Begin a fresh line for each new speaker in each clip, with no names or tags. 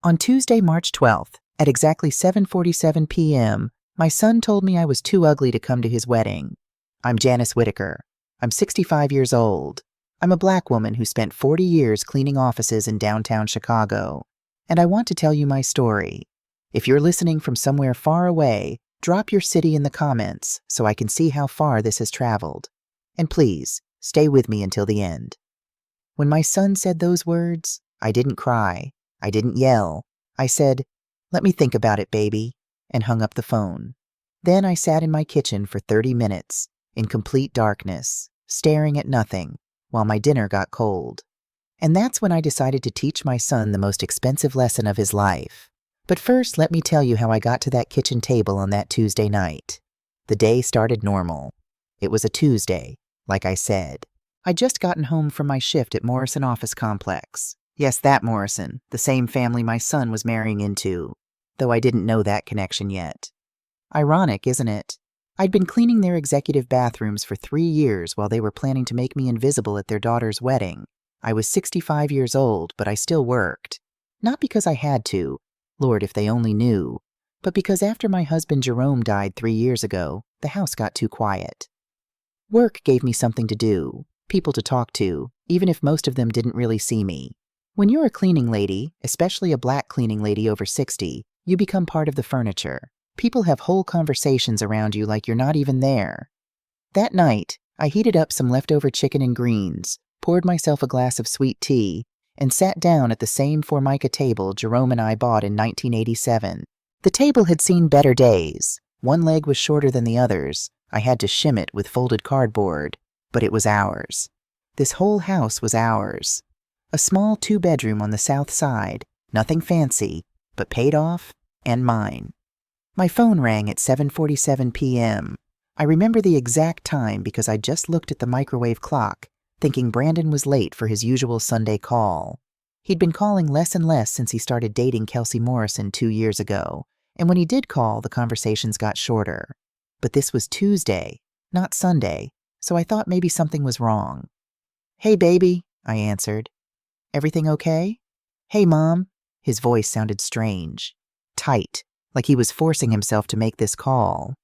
On Tuesday, March 12th, at exactly 7:47 p.m., my son told me I was too ugly to come to his wedding. I'm Janice Whitaker. I'm 65 years old. I'm a black woman who spent 40 years cleaning offices in downtown Chicago. And I want to tell you my story. If you're listening from somewhere far away, drop your city in the comments so I can see how far this has traveled. And please, stay with me until the end. When my son said those words, I didn't cry. I didn't yell. I said, "Let me think about it, baby," and hung up the phone. Then I sat in my kitchen for 30 minutes, in complete darkness, staring at nothing, while my dinner got cold. And that's when I decided to teach my son the most expensive lesson of his life. But first, let me tell you how I got to that kitchen table on that Tuesday night. The day started normal. It was a Tuesday, like I said. I'd just gotten home from my shift at Morrison Office Complex. Yes, that Morrison, the same family my son was marrying into, though I didn't know that connection yet. Ironic, isn't it? I'd been cleaning their executive bathrooms for 3 years while they were planning to make me invisible at their daughter's wedding. I was 65 years old, but I still worked. Not because I had to, Lord, if they only knew, but because after my husband Jerome died 3 years ago, the house got too quiet. Work gave me something to do, people to talk to, even if most of them didn't really see me. When you're a cleaning lady, especially a black cleaning lady over 60, you become part of the furniture. People have whole conversations around you like you're not even there. That night, I heated up some leftover chicken and greens, poured myself a glass of sweet tea, and sat down at the same Formica table Jerome and I bought in 1987. The table had seen better days. One leg was shorter than the others. I had to shim it with folded cardboard, but it was ours. This whole house was ours. A small 2-bedroom on the south side, nothing fancy, but paid off and mine. My phone rang at 7:47 p.m. I remember the exact time because I just looked at the microwave clock, thinking Brandon was late for his usual Sunday call. He'd been calling less and less since he started dating Kelsey Morrison 2 years ago, and when he did call, the conversations got shorter. But this was Tuesday, not Sunday, so I thought maybe something was wrong. "Hey, baby," I answered. "Everything okay?" "Hey, Mom." His voice sounded strange, tight, like he was forcing himself to make this call.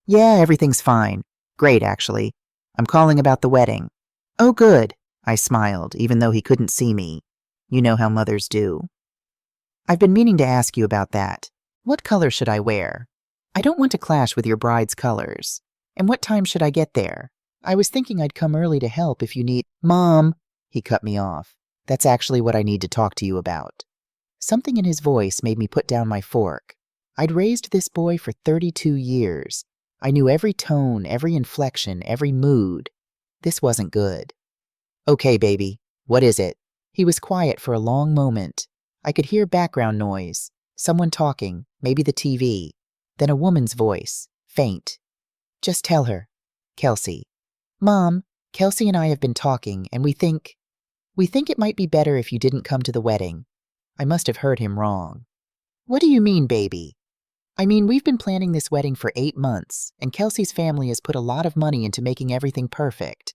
"Yeah, everything's fine. Great, actually. I'm calling about the wedding." "Oh, good," I smiled, even though he couldn't see me. You know how mothers do. "I've been meaning to ask you about that. What color should I wear? I don't want to clash with your bride's colors. And what time should I get there? I was thinking I'd come early to help if you need—" "Mom," he cut me off. "That's actually what I need to talk to you about." Something in his voice made me put down my fork. I'd raised this boy for 32 years. I knew every tone, every inflection, every mood. This wasn't good. "Okay, baby, what is it?" He was quiet for a long moment. I could hear background noise, someone talking, maybe the TV, then a woman's voice, faint. "Just tell her." "Kelsey." "Mom, Kelsey and I have been talking, and we think it might be better if you didn't come to the wedding." I must have heard him wrong. "What do you mean, baby?" "I mean, we've been planning this wedding for 8 months, and Kelsey's family has put a lot of money into making everything perfect.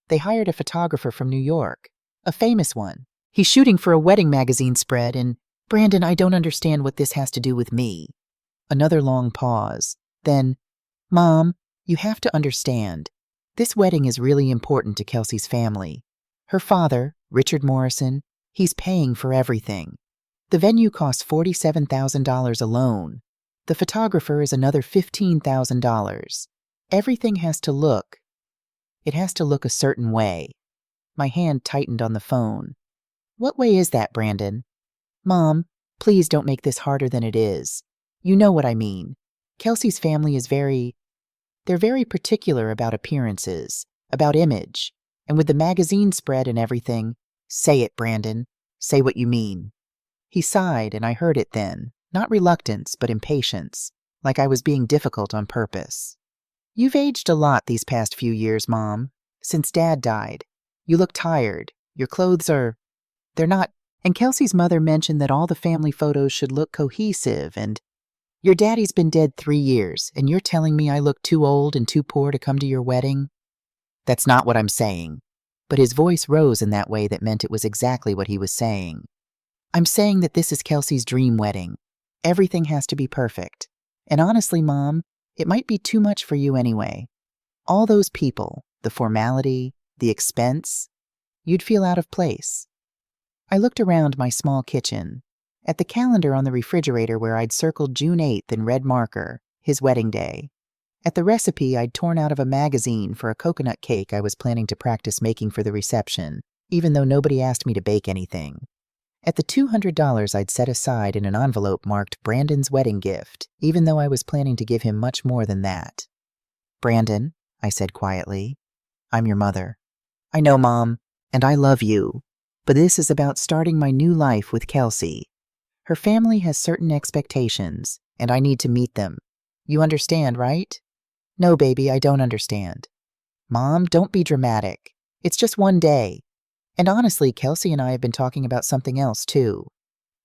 They hired a photographer from New York, a famous one. He's shooting for a wedding magazine spread, and Brandon, I don't understand what this has to do with me." Another long pause. Then, "Mom, you have to understand. This wedding is really important to Kelsey's family. Her father, Richard Morrison, he's paying for everything. The venue costs $47,000 alone. The photographer is another $15,000. Everything has to look a certain way." My hand tightened on the phone. "What way is that, Brandon?" "Mom, please don't make this harder than it is. You know what I mean. Kelsey's family is they're very particular about appearances, about image, and with the magazine spread and everything—" "Say it, Brandon. Say what you mean." He sighed, and I heard it then, not reluctance, but impatience, like I was being difficult on purpose. "You've aged a lot these past few years, Mom, since Dad died. You look tired. Your clothes they're not, and Kelsey's mother mentioned that all the family photos should look cohesive, and your daddy's been dead 3 years, and you're telling me I look too old and too poor to come to your wedding?" "That's not what I'm saying." But his voice rose in that way that meant it was exactly what he was saying. I'm saying that this is Kelsey's dream wedding. Everything has to be perfect. And honestly, Mom, it might be too much for you anyway. All those people, the formality, the expense, you'd feel out of place. I looked around my small kitchen, at the calendar on the refrigerator where I'd circled June 8th in red marker, his wedding day, at the recipe I'd torn out of a magazine for a coconut cake I was planning to practice making for the reception, even though nobody asked me to bake anything, at the $200 I'd set aside in an envelope marked Brandon's wedding gift, even though I was planning to give him much more than that. Brandon, I said quietly, I'm your mother. I know, Mom, and I love you, but this is about starting my new life with Kelsey. Her family has certain expectations, and I need to meet them. You understand, right? No, baby, I don't understand. Mom, don't be dramatic. It's just one day. And honestly, Kelsey and I have been talking about something else, too.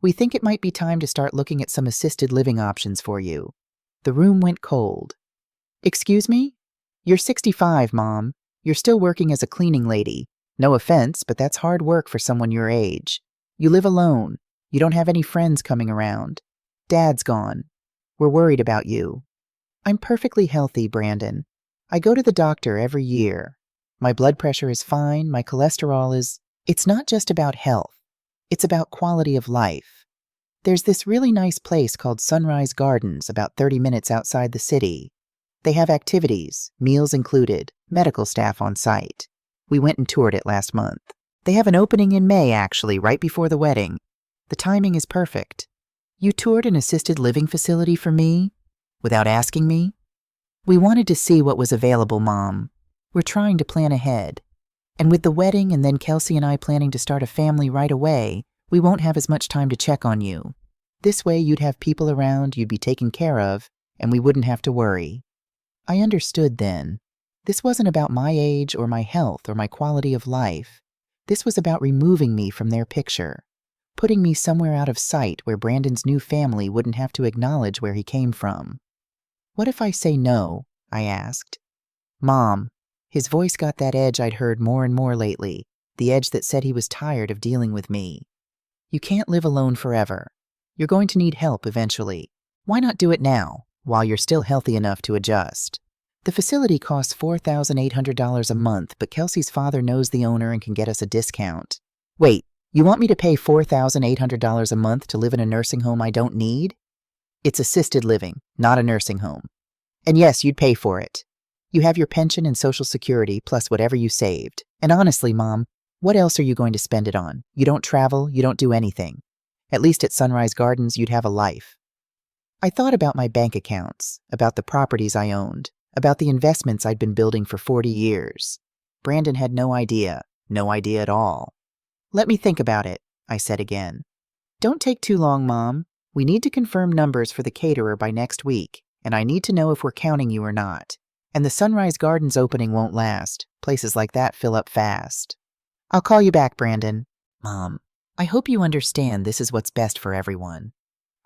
We think it might be time to start looking at some assisted living options for you. The room went cold. Excuse me? You're 65, Mom. You're still working as a cleaning lady. No offense, but that's hard work for someone your age. You live alone. You don't have any friends coming around. Dad's gone. We're worried about you. I'm perfectly healthy, Brandon. I go to the doctor every year. My blood pressure is fine. My cholesterol is... It's not just about health. It's about quality of life. There's this really nice place called Sunrise Gardens about 30 minutes outside the city. They have activities, meals included, medical staff on site. We went and toured it last month. They have an opening in May, actually, right before the wedding. The timing is perfect. You toured an assisted living facility for me? Without asking me? We wanted to see what was available, Mom. We're trying to plan ahead. And with the wedding and then Kelsey and I planning to start a family right away, we won't have as much time to check on you. This way you'd have people around you'd be taken care of, and we wouldn't have to worry. I understood then. This wasn't about my age or my health or my quality of life. This was about removing me from their picture, putting me somewhere out of sight where Brandon's new family wouldn't have to acknowledge where he came from. What if I say no? I asked. Mom. His voice got that edge I'd heard more and more lately, the edge that said he was tired of dealing with me. You can't live alone forever. You're going to need help eventually. Why not do it now, while you're still healthy enough to adjust? The facility costs $4,800 a month, but Kelsey's father knows the owner and can get us a discount. Wait, you want me to pay $4,800 a month to live in a nursing home I don't need? It's assisted living, not a nursing home. And yes, you'd pay for it. You have your pension and Social Security plus whatever you saved. And honestly, Mom, what else are you going to spend it on? You don't travel, you don't do anything. At least at Sunrise Gardens, you'd have a life. I thought about my bank accounts, about the properties I owned, about the investments I'd been building for 40 years. Brandon had no idea at all. Let me think about it, I said again. Don't take too long, Mom. We need to confirm numbers for the caterer by next week, and I need to know if we're counting you or not. And the Sunrise Gardens opening won't last. Places like that fill up fast. I'll call you back, Brandon. Mom, I hope you understand this is what's best for everyone.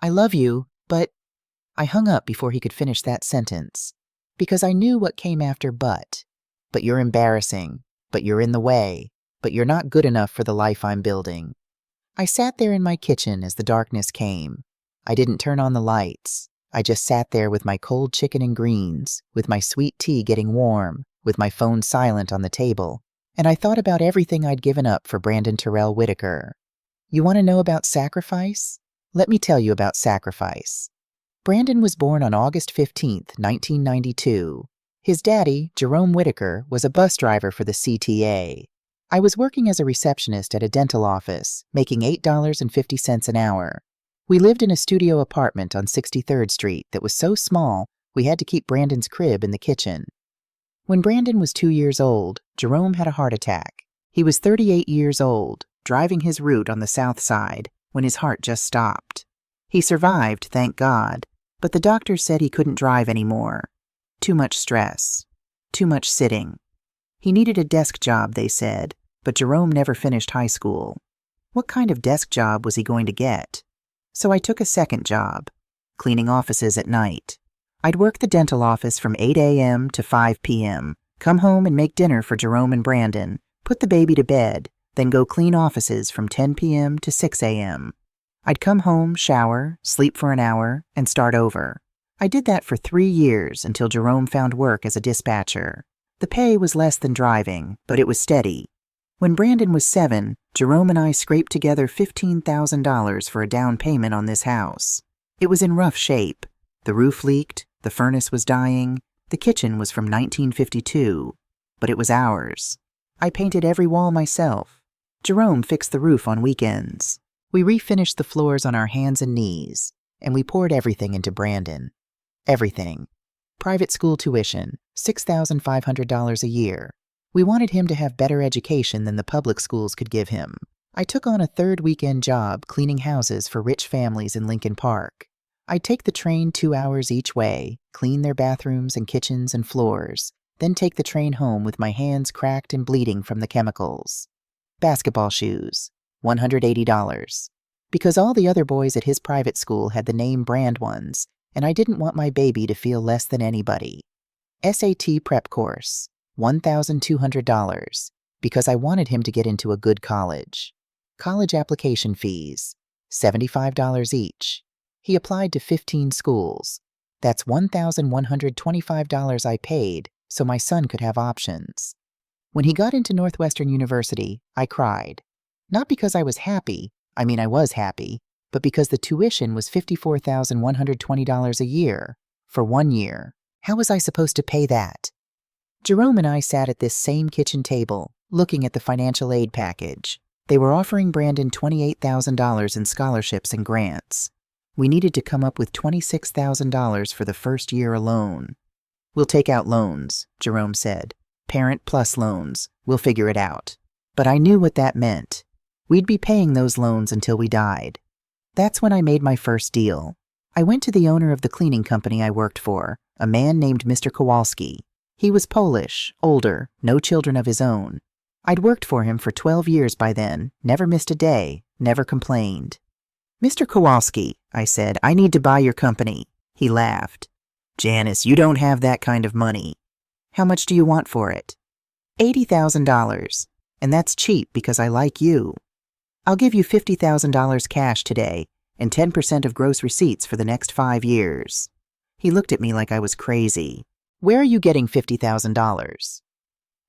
I love you, but... I hung up before he could finish that sentence, because I knew what came after but. But you're embarrassing. But you're in the way. But you're not good enough for the life I'm building. I sat there in my kitchen as the darkness came. I didn't turn on the lights. I just sat there with my cold chicken and greens, with my sweet tea getting warm, with my phone silent on the table, and I thought about everything I'd given up for Brandon Terrell Whitaker. You want to know about sacrifice? Let me tell you about sacrifice. Brandon was born on August 15th, 1992. His daddy, Jerome Whitaker, was a bus driver for the CTA. I was working as a receptionist at a dental office, making $8.50 an hour. We lived in a studio apartment on 63rd Street that was so small we had to keep Brandon's crib in the kitchen. When Brandon was 2 years old, Jerome had a heart attack. He was 38 years old, driving his route on the south side, when his heart just stopped. He survived, thank God, but the doctors said he couldn't drive anymore. Too much stress. Too much sitting. He needed a desk job, they said, but Jerome never finished high school. What kind of desk job was he going to get? So I took a second job, cleaning offices at night. I'd work the dental office from 8 a.m. to 5 p.m., come home and make dinner for Jerome and Brandon, put the baby to bed, then go clean offices from 10 p.m. to 6 a.m. I'd come home, shower, sleep for an hour, and start over. I did that for 3 years until Jerome found work as a dispatcher. The pay was less than driving, but it was steady. When Brandon was 7, Jerome and I scraped together $15,000 for a down payment on this house. It was in rough shape. The roof leaked, the furnace was dying, the kitchen was from 1952, but it was ours. I painted every wall myself. Jerome fixed the roof on weekends. We refinished the floors on our hands and knees, and we poured everything into Brandon. Everything. Private school tuition, $6,500 a year. We wanted him to have better education than the public schools could give him. I took on a third weekend job cleaning houses for rich families in Lincoln Park. I'd take the train 2 hours each way, clean their bathrooms and kitchens and floors, then take the train home with my hands cracked and bleeding from the chemicals. Basketball shoes, $180. Because all the other boys at his private school had the name brand ones, and I didn't want my baby to feel less than anybody. SAT prep course, $1,200, because I wanted him to get into a good college. College application fees, $75 each. He applied to 15 schools. That's $1,125 I paid so my son could have options. When he got into Northwestern University, I cried. Not because I was happy, I was happy, but because the tuition was $54,120 a year for 1 year. How was I supposed to pay that? Jerome and I sat at this same kitchen table, looking at the financial aid package. They were offering Brandon $28,000 in scholarships and grants. We needed to come up with $26,000 for the first year alone. We'll take out loans, Jerome said. Parent plus loans. We'll figure it out. But I knew what that meant. We'd be paying those loans until we died. That's when I made my first deal. I went to the owner of the cleaning company I worked for, a man named Mr. Kowalski. He was Polish, older, no children of his own. I'd worked for him for 12 years by then, never missed a day, never complained. Mr. Kowalski, I said, I need to buy your company. He laughed. Janice, you don't have that kind of money. How much do you want for it? $80,000. And that's cheap because I like you. I'll give you $50,000 cash today and 10% of gross receipts for the next 5 years. He looked at me like I was crazy. Where are you getting $50,000?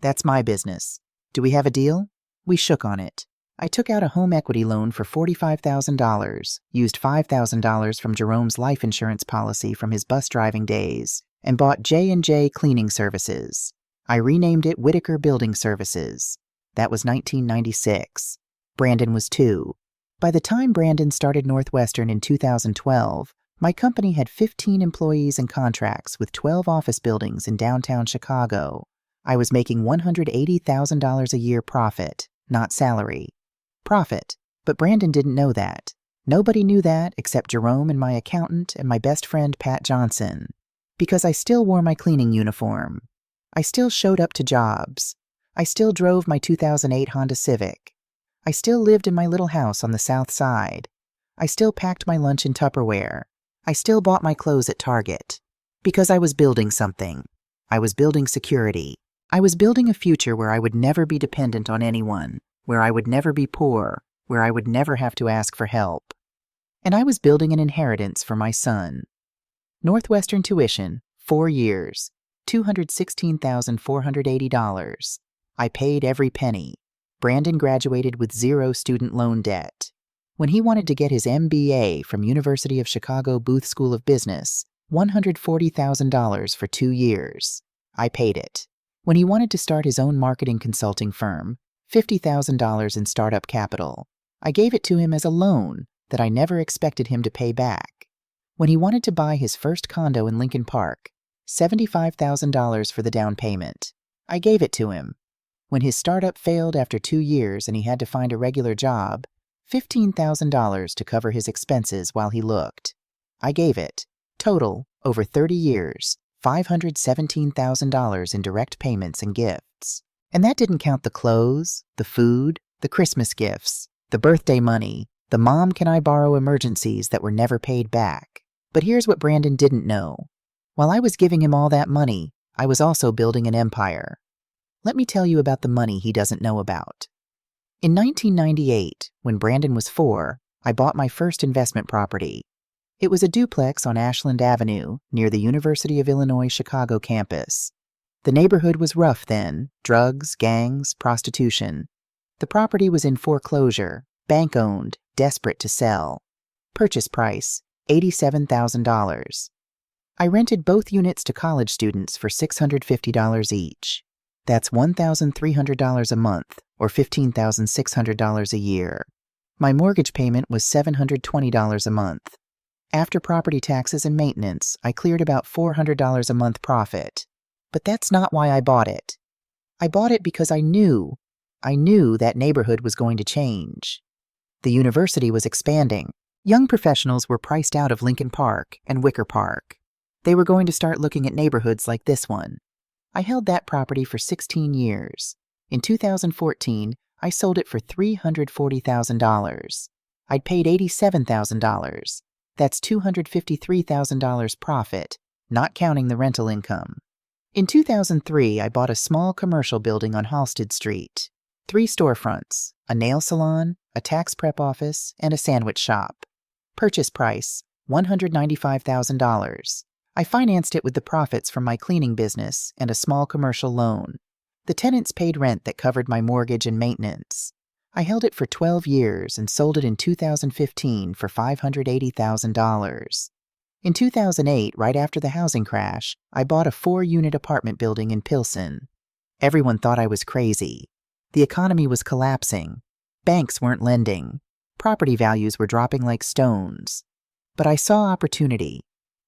That's my business. Do we have a deal? We shook on it. I took out a home equity loan for $45,000, used $5,000 from Jerome's life insurance policy from his bus driving days, and bought J&J Cleaning Services. I renamed it Whitaker Building Services. That was 1996. Brandon was 2. By the time Brandon started Northwestern in 2012, my company had 15 employees and contracts with 12 office buildings in downtown Chicago. I was making $180,000 a year profit, not salary. Profit, but Brandon didn't know that. Nobody knew that except Jerome and my accountant and my best friend Pat Johnson. Because I still wore my cleaning uniform. I still showed up to jobs. I still drove my 2008 Honda Civic. I still lived in my little house on the south side. I still packed my lunch in Tupperware. I still bought my clothes at Target. Because I was building something. I was building security. I was building a future where I would never be dependent on anyone, where I would never be poor, where I would never have to ask for help. And I was building an inheritance for my son. Northwestern tuition, 4 years, $216,480. I paid every penny. Brandon graduated with 0 student loan debt. When he wanted to get his MBA from University of Chicago Booth School of Business, $140,000 for 2 years. I paid it. When he wanted to start his own marketing consulting firm, $50,000 in startup capital, I gave it to him as a loan that I never expected him to pay back. When he wanted to buy his first condo in Lincoln Park, $75,000 for the down payment, I gave it to him. When his startup failed after 2 years and he had to find a regular job, $15,000 to cover his expenses while he looked. I gave it. Total, over 30 years, $517,000 in direct payments and gifts. And that didn't count the clothes, the food, the Christmas gifts, the birthday money, the mom can I borrow emergencies that were never paid back. But here's what Brandon didn't know. While I was giving him all that money, I was also building an empire. Let me tell you about the money he doesn't know about. In 1998, when Brandon was 4, I bought my first investment property. It was a duplex on Ashland Avenue near the University of Illinois Chicago campus. The neighborhood was rough then: drugs, gangs, prostitution. The property was in foreclosure, bank-owned, desperate to sell. Purchase price, $87,000. I rented both units to college students for $650 each. That's $1,300 a month, or $15,600 a year. My mortgage payment was $720 a month. After property taxes and maintenance, I cleared about $400 a month profit. But that's not why I bought it. I bought it because I knew that neighborhood was going to change. The university was expanding. Young professionals were priced out of Lincoln Park and Wicker Park. They were going to start looking at neighborhoods like this one. I held that property for 16 years. In 2014, I sold it for $340,000. I'd paid $87,000. That's $253,000 profit, not counting the rental income. In 2003, I bought a small commercial building on Halsted Street. 3 storefronts, a nail salon, a tax prep office, and a sandwich shop. Purchase price, $195,000. I financed it with the profits from my cleaning business and a small commercial loan. The tenants paid rent that covered my mortgage and maintenance. I held it for 12 years and sold it in 2015 for $580,000. In 2008, right after the housing crash, I bought a 4-unit apartment building in Pilsen. Everyone thought I was crazy. The economy was collapsing. Banks weren't lending. Property values were dropping like stones. But I saw opportunity.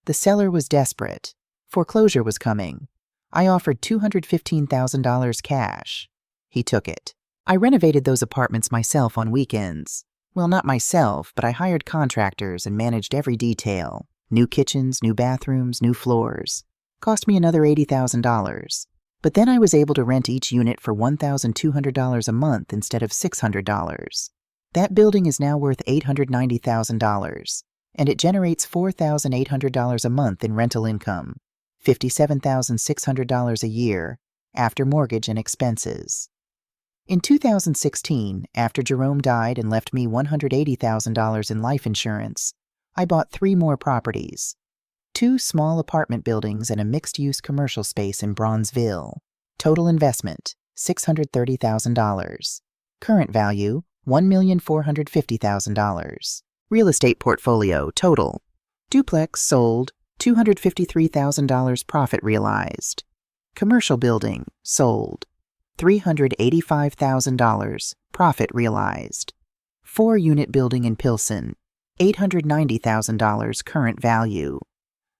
The seller was desperate. Foreclosure was coming. I offered $215,000 cash. He took it. I renovated those apartments myself on weekends. Well, not myself, but I hired contractors and managed every detail. New kitchens, new bathrooms, new floors. Cost me another $80,000. But then I was able to rent each unit for $1,200 a month instead of $600. That building is now worth $890,000, and it generates $4,800 a month in rental income, $57,600 a year, after mortgage and expenses. In 2016, after Jerome died and left me $180,000 in life insurance, I bought 3 more properties. 2 small apartment buildings and a mixed-use commercial space in Bronzeville. Total investment, $630,000. Current value, $1,450,000. Real estate portfolio total. Duplex sold, $253,000 profit realized. Commercial building sold, $385,000 profit realized. 4-unit building in Pilsen, $890,000 current value.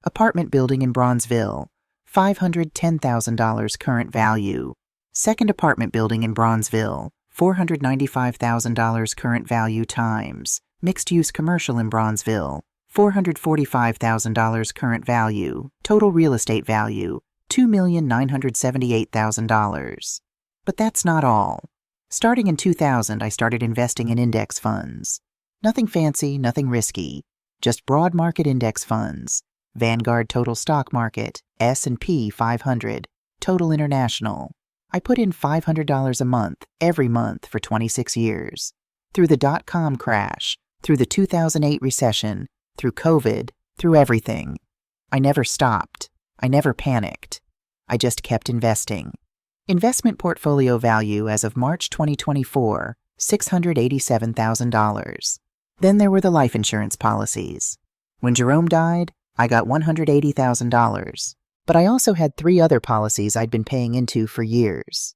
Apartment building in Bronzeville, $510,000 current value. Second apartment building in Bronzeville, $495,000 current value times. Mixed-use commercial in Bronzeville, $445,000 current value. Total real estate value, $2,978,000. But that's not all. Starting in 2000, I started investing in index funds. Nothing fancy, nothing risky. Just broad market index funds. Vanguard Total Stock Market, S&P 500, Total International. I put in $500 a month, every month for 26 years. Through the dot-com crash, through the 2008 recession, through COVID, through everything. I never stopped. I never panicked. I just kept investing. Investment portfolio value as of March 2024, $687,000. Then there were the life insurance policies. When Jerome died, I got $180,000, but I also had 3 other policies I'd been paying into for years.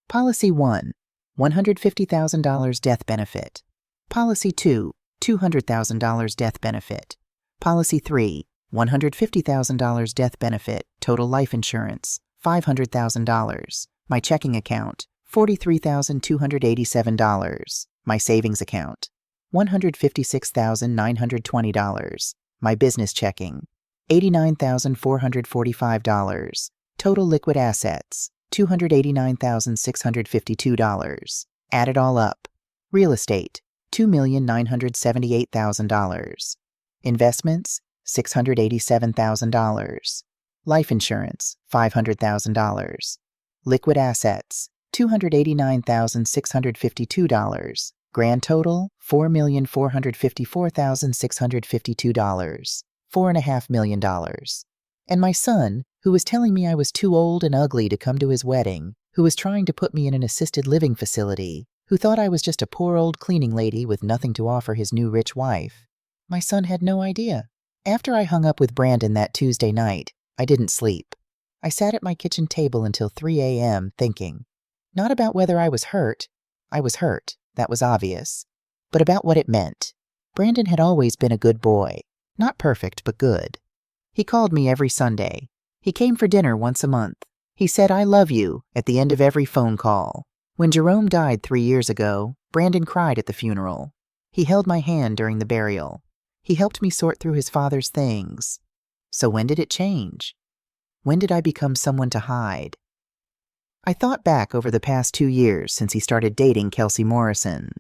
Policy 1, $150,000 death benefit. Policy 2, $200,000 death benefit. Policy 3, $150,000 death benefit, total life insurance, $500,000. My checking account, $43,287. My savings account, $156,920. My business checking, $89,445. Total liquid assets, $289,652. Add it all up. Real estate, $2,978,000. Investments, $687,000. Life insurance, $500,000. Liquid assets, $289,652. Grand total, $4,454,652. $4.5 million. And my son, who was telling me I was too old and ugly to come to his wedding, who was trying to put me in an assisted living facility, who thought I was just a poor old cleaning lady with nothing to offer his new rich wife. My son had no idea. After I hung up with Brandon that Tuesday night, I didn't sleep. I sat at my kitchen table until 3 a.m. thinking. Not about whether I was hurt. I was hurt, that was obvious. But about what it meant. Brandon had always been a good boy. Not perfect, but good. He called me every Sunday. He came for dinner once a month. He said, "I love you," at the end of every phone call. When Jerome died 3 years ago, Brandon cried at the funeral. He held my hand during the burial. He helped me sort through his father's things. So when did it change? When did I become someone to hide? I thought back over the past 2 years since he started dating Kelsey Morrison.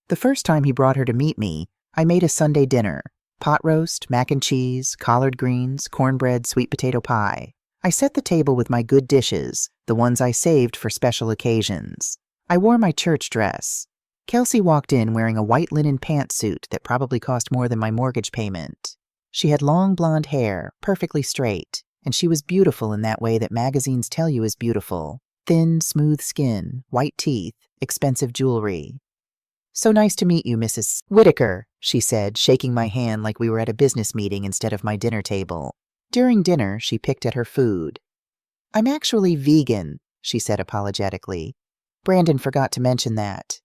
The first time he brought her to meet me, I made a Sunday dinner. Pot roast, mac and cheese, collard greens, cornbread, sweet potato pie. I set the table with my good dishes, the ones I saved for special occasions. I wore my church dress. Kelsey walked in wearing a white linen pantsuit that probably cost more than my mortgage payment. She had long blonde hair, perfectly straight, and she was beautiful in that way that magazines tell you is beautiful. Thin, smooth skin, white teeth, expensive jewelry. "So nice to meet you, Mrs. Whitaker," she said, shaking my hand like we were at a business meeting instead of my dinner table. During dinner, she picked at her food. "I'm actually vegan," she said apologetically. Brandon forgot to mention that.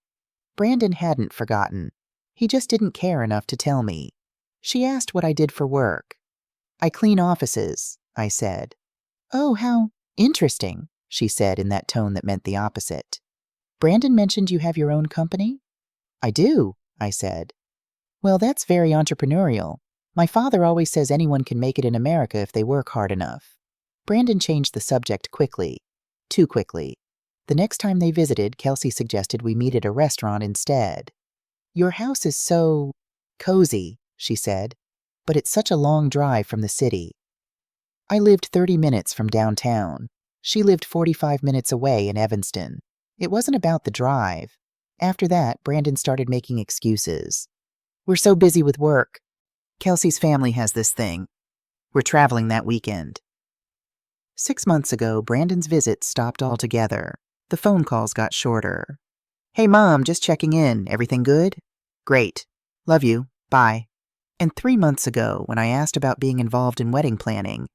Brandon hadn't forgotten. He just didn't care enough to tell me. She asked what I did for work. "I clean offices," I said. "Oh, how interesting," she said in that tone that meant the opposite. "Brandon mentioned you have your own company?" "I do," I said. "Well, that's very entrepreneurial. My father always says anyone can make it in America if they work hard enough." Brandon changed the subject quickly. Too quickly. The next time they visited, Kelsey suggested we meet at a restaurant instead. "Your house is so cozy," she said, "but it's such a long drive from the city." I lived 30 minutes from downtown. She lived 45 minutes away in Evanston. It wasn't about the drive. After that, Brandon started making excuses. "We're so busy with work. Kelsey's family has this thing. We're traveling that weekend." 6 months ago, Brandon's visits stopped altogether. The phone calls got shorter. "Hey, Mom, just checking in. Everything good?" "Great. Love you. Bye." And 3 months ago, when I asked about being involved in wedding planning,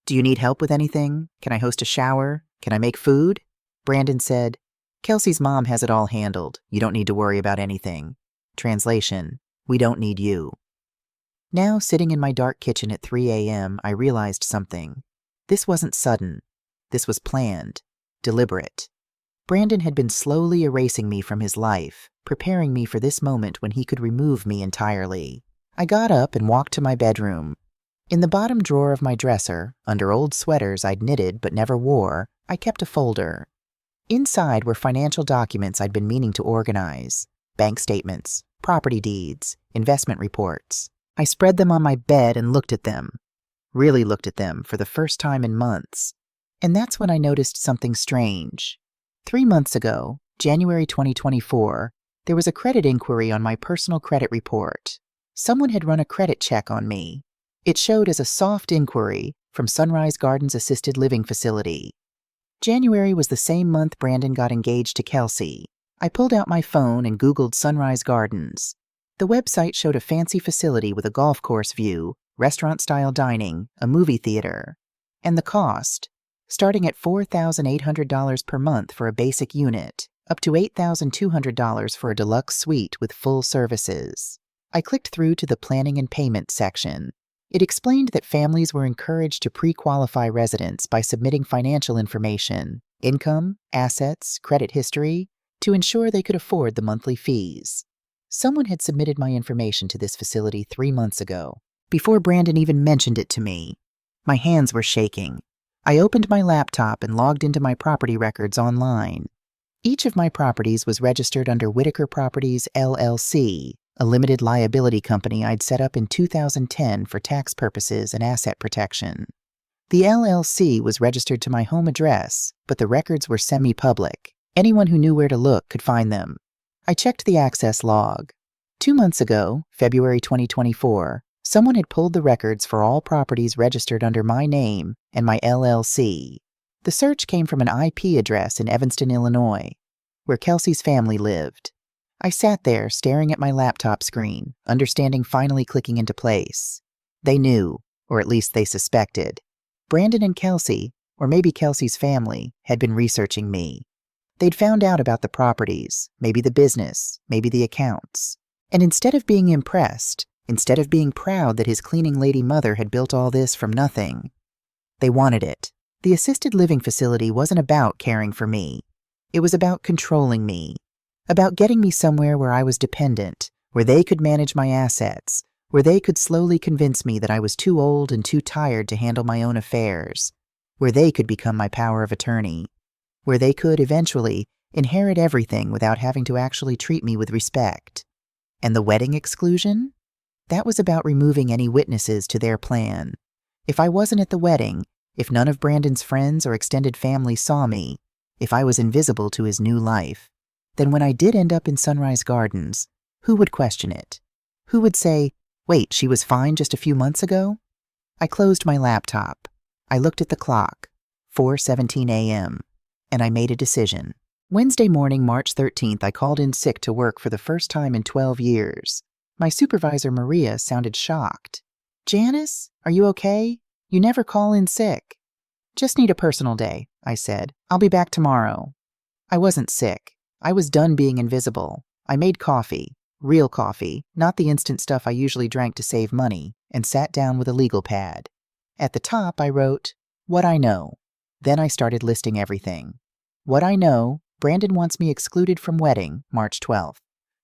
"Do you need help with anything? Can I host a shower? Can I make food?" Brandon said, "Kelsey's mom has it all handled. You don't need to worry about anything." Translation, "We don't need you." Now, sitting in my dark kitchen at 3 a.m., I realized something. This wasn't sudden. This was planned, deliberate. Brandon had been slowly erasing me from his life, preparing me for this moment when he could remove me entirely. I got up and walked to my bedroom. In the bottom drawer of my dresser, under old sweaters I'd knitted but never wore, I kept a folder. Inside were financial documents I'd been meaning to organize. Bank statements, property deeds, investment reports. I spread them on my bed and looked at them. Really looked at them for the first time in months. And that's when I noticed something strange. 3 months ago, January 2024, there was a credit inquiry on my personal credit report. Someone had run a credit check on me. It showed as a soft inquiry from Sunrise Gardens Assisted Living Facility. January was the same month Brandon got engaged to Kelsey. I pulled out my phone and Googled Sunrise Gardens. The website showed a fancy facility with a golf course view, restaurant-style dining, a movie theater. And the cost, starting at $4,800 per month for a basic unit, up to $8,200 for a deluxe suite with full services. I clicked through to the planning and payment section. It explained that families were encouraged to pre-qualify residents by submitting financial information, income, assets, credit history, to ensure they could afford the monthly fees. Someone had submitted my information to this facility 3 months ago, before Brandon even mentioned it to me. My hands were shaking. I opened my laptop and logged into my property records online. Each of my properties was registered under Whitaker Properties, LLC, a limited liability company I'd set up in 2010 for tax purposes and asset protection. The LLC was registered to my home address, but the records were semi-public. Anyone who knew where to look could find them. I checked the access log. 2 months ago, February 2024, someone had pulled the records for all properties registered under my name and my LLC. The search came from an IP address in Evanston, Illinois, where Kelsey's family lived. I sat there staring at my laptop screen, understanding finally clicking into place. They knew, or at least they suspected. Brandon and Kelsey, or maybe Kelsey's family, had been researching me. They'd found out about the properties, maybe the business, maybe the accounts. And instead of being impressed, instead of being proud that his cleaning lady mother had built all this from nothing, they wanted it. The assisted living facility wasn't about caring for me. It was about controlling me, about getting me somewhere where I was dependent, where they could manage my assets, where they could slowly convince me that I was too old and too tired to handle my own affairs, where they could become my power of attorney, where they could, eventually, inherit everything without having to actually treat me with respect. And the wedding exclusion? That was about removing any witnesses to their plan. If I wasn't at the wedding, if none of Brandon's friends or extended family saw me, if I was invisible to his new life, then when I did end up in Sunrise Gardens, who would question it? Who would say, "Wait, she was fine just a few months ago?" I closed my laptop. I looked at the clock, 4:17 a.m., and I made a decision. Wednesday morning, March 13th, I called in sick to work for the first time in 12 years. My supervisor, Maria, sounded shocked. "Janice, are you okay? You never call in sick." "Just need a personal day," I said. "I'll be back tomorrow." I wasn't sick. I was done being invisible. I made coffee, real coffee, not the instant stuff I usually drank to save money, and sat down with a legal pad. At the top, I wrote, "What I know." Then I started listing everything. What I know: Brandon wants me excluded from wedding, March 12th.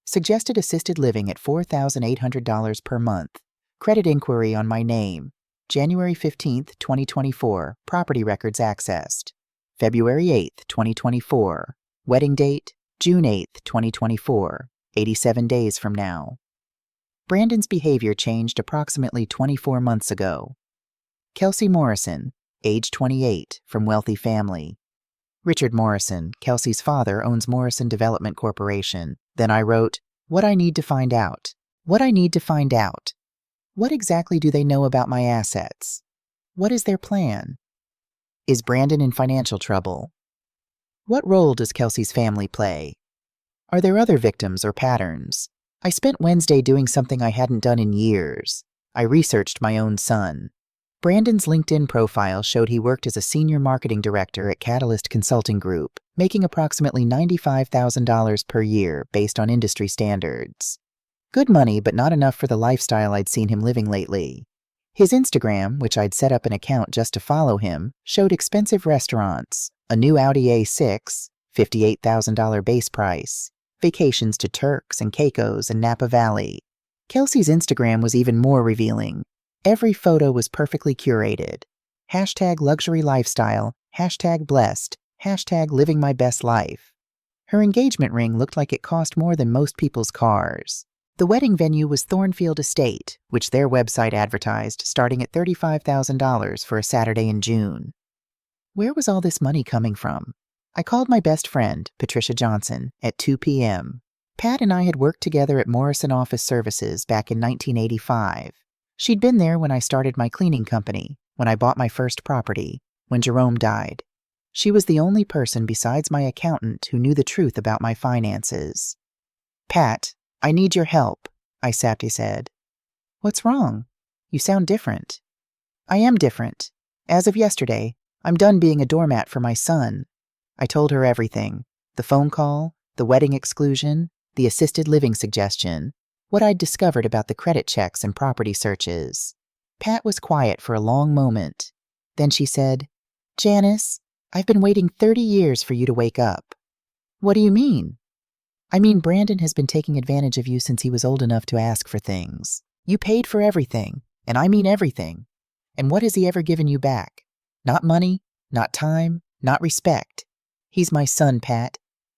Suggested assisted living at $4,800 per month. Credit inquiry on my name. January 15th, 2024, property records accessed. February 8th, 2024, wedding date, June 8th, 2024, 87 days from now. Brandon's behavior changed approximately 24 months ago. Kelsey Morrison, age 28, from wealthy family. Richard Morrison, Kelsey's father, owns Morrison Development Corporation. Then I wrote, "What I need to find out. What I need to find out. What exactly do they know about my assets? What is their plan? Is Brandon in financial trouble? What role does Kelsey's family play? Are there other victims or patterns?" I spent Wednesday doing something I hadn't done in years. I researched my own son. Brandon's LinkedIn profile showed he worked as a senior marketing director at Catalyst Consulting Group, making approximately $95,000 per year based on industry standards. Good money, but not enough for the lifestyle I'd seen him living lately. His Instagram, which I'd set up an account just to follow him, showed expensive restaurants, a new Audi A6, $58,000 base price, vacations to Turks and Caicos and Napa Valley. Kelsey's Instagram was even more revealing. Every photo was perfectly curated. Hashtag luxury lifestyle, hashtag blessed, hashtag living my best life. Her engagement ring looked like it cost more than most people's cars. The wedding venue was Thornfield Estate, which their website advertised starting at $35,000 for a Saturday in June. Where was all this money coming from? I called my best friend, Patricia Johnson, at 2 p.m. Pat and I had worked together at Morrison Office Services back in 1985. She'd been there when I started my cleaning company, when I bought my first property, when Jerome died. She was the only person besides my accountant who knew the truth about my finances. "Pat, I need your help," I sadly said. "What's wrong? You sound different." "I am different. As of yesterday, I'm done being a doormat for my son." I told her everything: the phone call, the wedding exclusion, the assisted living suggestion, what I'd discovered about the credit checks and property searches. Pat was quiet for a long moment. Then she said, "Janice, I've been waiting 30 years for you to wake up." "What do you mean?" "I mean, Brandon has been taking advantage of you since he was old enough to ask for things. You paid for everything, and I mean everything. And what has he ever given you back? Not money, not time, not respect. He's my son, Pat.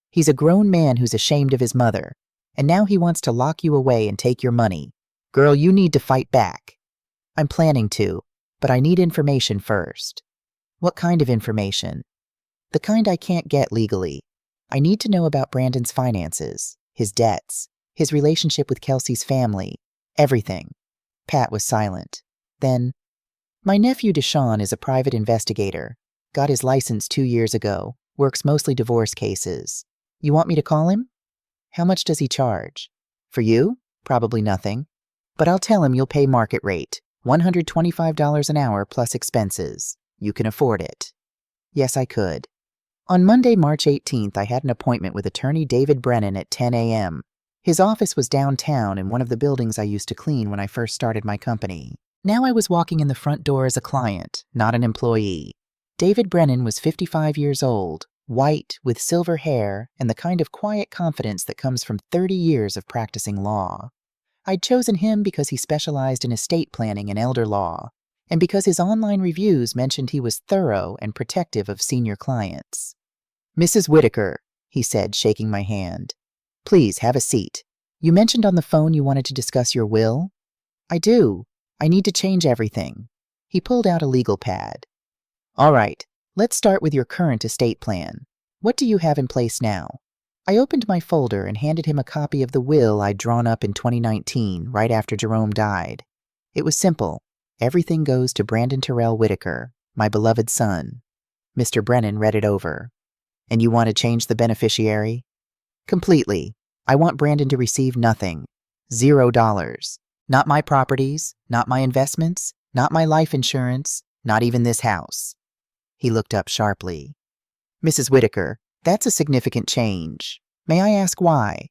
He's a grown man who's ashamed of his mother. And now he wants to lock you away and take your money. Girl, you need to fight back." "I'm planning to, but I need information first." "What kind of information?" "The kind I can't get legally. I need to know about Brandon's finances, his debts, his relationship with Kelsey's family, everything. Pat was silent. Then, "My nephew Deshaun is a private investigator. Got his license 2 years ago. Works mostly divorce cases. You want me to call him? How much does he charge? For you? Probably nothing. But I'll tell him you'll pay market rate, $125 an hour plus expenses. You can afford it." Yes, I could. On Monday, March 18th, I had an appointment with attorney David Brennan at 10 a.m. His office was downtown in one of the buildings I used to clean when I first started my company. Now I was walking in the front door as a client, not an employee. David Brennan was 55 years old, white, with silver hair, and the kind of quiet confidence that comes from 30 years of practicing law. I'd chosen him because he specialized in estate planning and elder law, and because his online reviews mentioned he was thorough and protective of senior clients. "Mrs. Whitaker," he said, shaking my hand. "Please have a seat. You mentioned on the phone you wanted to discuss your will?" "I do. I need to change everything." He pulled out a legal pad. "All right, let's start with your current estate plan. What do you have in place now?" I opened my folder and handed him a copy of the will I'd drawn up in 2019, right after Jerome died. It was simple. Everything goes to Brandon Terrell Whitaker, my beloved son. Mr. Brennan read it over. "And you want to change the beneficiary?" "Completely. I want Brandon to receive nothing. $0. Not my properties, not my investments, not my life insurance, not even this house." He looked up sharply. "Mrs. Whitaker, that's a significant change. May I ask why?"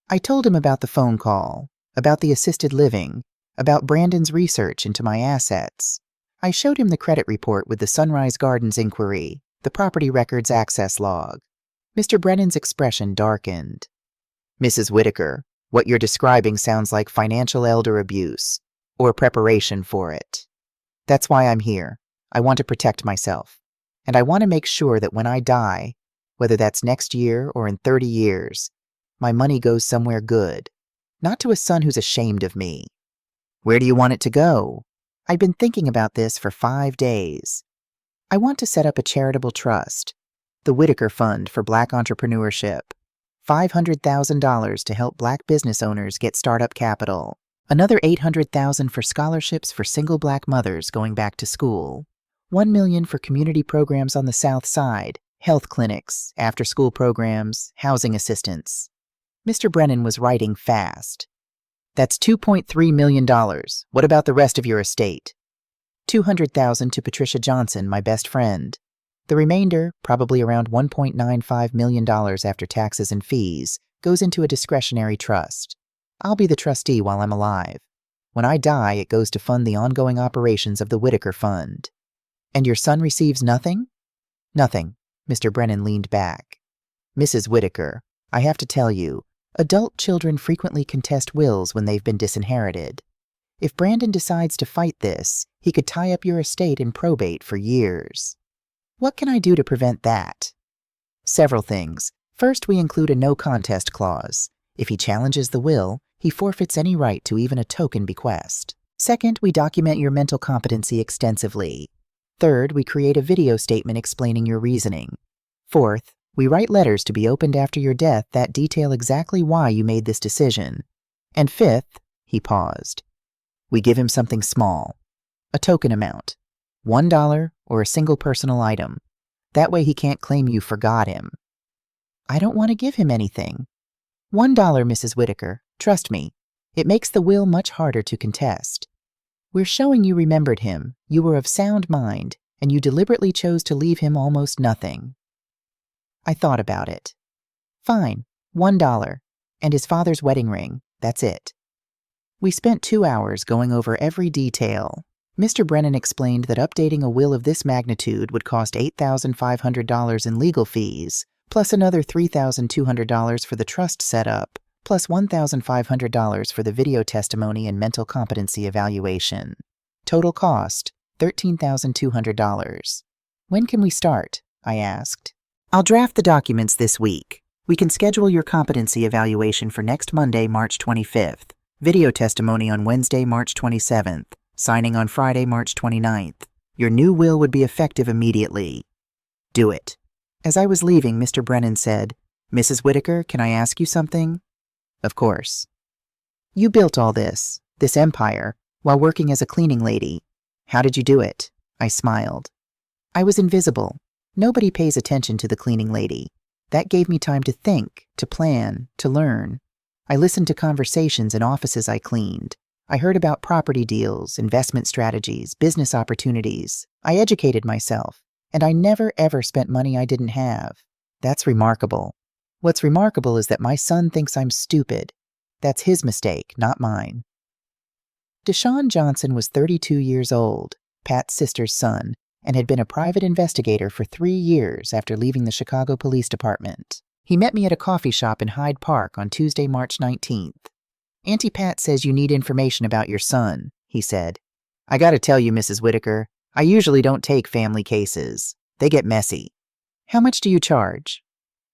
I told him about the phone call, about the assisted living, about Brandon's research into my assets. I showed him the credit report with the Sunrise Gardens inquiry, the property records access log. Mr. Brennan's expression darkened. "Mrs. Whitaker, what you're describing sounds like financial elder abuse, or preparation for it. That's why I'm here. I want to protect myself. And I want to make sure that when I die, whether that's next year or in 30 years, my money goes somewhere good, not to a son who's ashamed of me." "Where do you want it to go?" I'd been thinking about this for 5 days. "I want to set up a charitable trust, the Whitaker Fund for Black Entrepreneurship, $500,000 to help Black business owners get startup capital, another $800,000 for scholarships for single Black mothers going back to school, $1 million for community programs on the South Side, health clinics, after-school programs, housing assistance." Mr. Brennan was writing fast. "That's $2.3 million. What about the rest of your estate?" $200,000 to Patricia Johnson, my best friend. The remainder, probably around $1.95 million after taxes and fees, goes into a discretionary trust. I'll be the trustee while I'm alive. When I die, it goes to fund the ongoing operations of the Whitaker Fund. "And your son receives nothing?" "Nothing." Mr. Brennan leaned back. "Mrs. Whitaker, I have to tell you, adult children frequently contest wills when they've been disinherited. If Brandon decides to fight this, he could tie up your estate in probate for years. What can I do to prevent that?" "Several things. First, we include a no contest clause. If he challenges the will, he forfeits any right to even a token bequest. Second, we document your mental competency extensively. Third, we create a video statement explaining your reasoning. Fourth, we write letters to be opened after your death that detail exactly why you made this decision. And fifth," he paused, "we give him something small, a token amount, $1 or a single personal item. That way he can't claim you forgot him." "I don't want to give him anything." $1, Mrs. Whitaker. Trust me. It makes the will much harder to contest. We're showing you remembered him, you were of sound mind, and you deliberately chose to leave him almost nothing." I thought about it. "Fine, $1, and his father's wedding ring, that's it." We spent 2 hours going over every detail. Mr. Brennan explained that updating a will of this magnitude would cost $8,500 in legal fees, plus another $3,200 for the trust setup, plus $1,500 for the video testimony and mental competency evaluation. Total cost, $13,200. "When can we start?" I asked. "I'll draft the documents this week. We can schedule your competency evaluation for next Monday, March 25th, video testimony on Wednesday, March 27th, signing on Friday, March 29th. Your new will would be effective immediately. Do it." As I was leaving, Mr. Brennan said, "Mrs. Whitaker, can I ask you something?" Of course. You built all this empire, while working as a cleaning lady. How did you do it? I smiled. I was invisible. Nobody pays attention to the cleaning lady. That gave me time to think, to plan, to learn. I listened to conversations in offices I cleaned. I heard about property deals, investment strategies, business opportunities. I educated myself, and I never ever spent money I didn't have. That's remarkable. What's remarkable is that my son thinks I'm stupid. That's his mistake, not mine. Deshaun Johnson was 32 years old, Pat's sister's son, and had been a private investigator for 3 years after leaving the Chicago Police Department. He met me at a coffee shop in Hyde Park on Tuesday, March 19th. Auntie Pat says you need information about your son, he said. I gotta tell you, Mrs. Whitaker, I usually don't take family cases. They get messy. How much do you charge?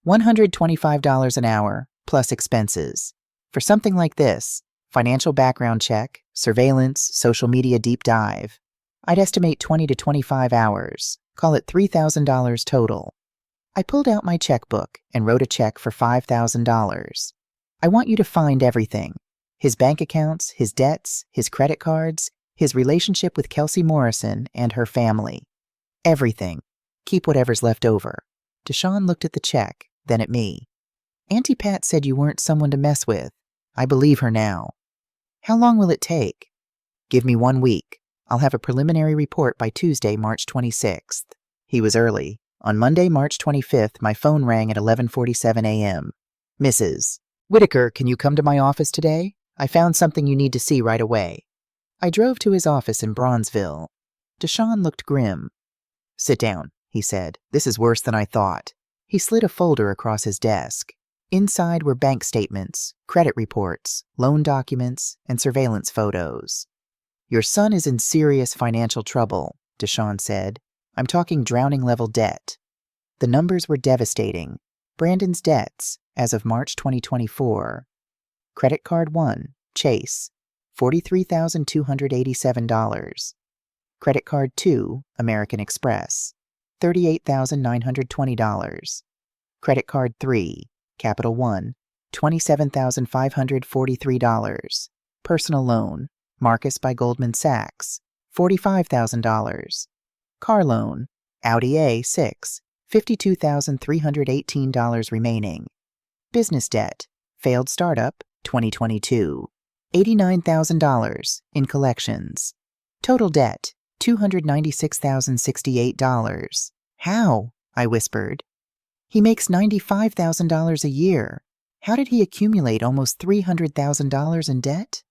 $125 an hour, plus expenses. For something like this, financial background check, surveillance, social media deep dive, I'd estimate 20 to 25 hours. Call it $3,000 total. I pulled out my checkbook and wrote a check for $5,000. I want you to find everything. His bank accounts, his debts, his credit cards, his relationship with Kelsey Morrison and her family. Everything. Keep whatever's left over. Deshaun looked at the check, then at me. Auntie Pat said you weren't someone to mess with. I believe her now. How long will it take? Give me 1 week. I'll have a preliminary report by Tuesday, March 26th. He was early. On Monday, March 25th, my phone rang at 11:47 a.m. Mrs. Whitaker, can you come to my office today? I found something you need to see right away. I drove to his office in Bronzeville. Deshaun looked grim. Sit down, he said. This is worse than I thought. He slid a folder across his desk. Inside were bank statements, credit reports, loan documents, and surveillance photos. Your son is in serious financial trouble, Deshaun said. I'm talking drowning-level debt. The numbers were devastating. Brandon's debts, as of March 2024. Credit card 1, Chase, $43,287. Credit card 2, American Express, $38,920. Credit card 3, Capital One, $27,543. Personal loan, Marcus by Goldman Sachs, $45,000. Car loan, Audi A6, $52,318 remaining. Business debt, failed startup, 2022, $89,000 in collections. Total debt, $296,068. How? I whispered. He makes $95,000 a year. How did he accumulate almost $300,000 in debt?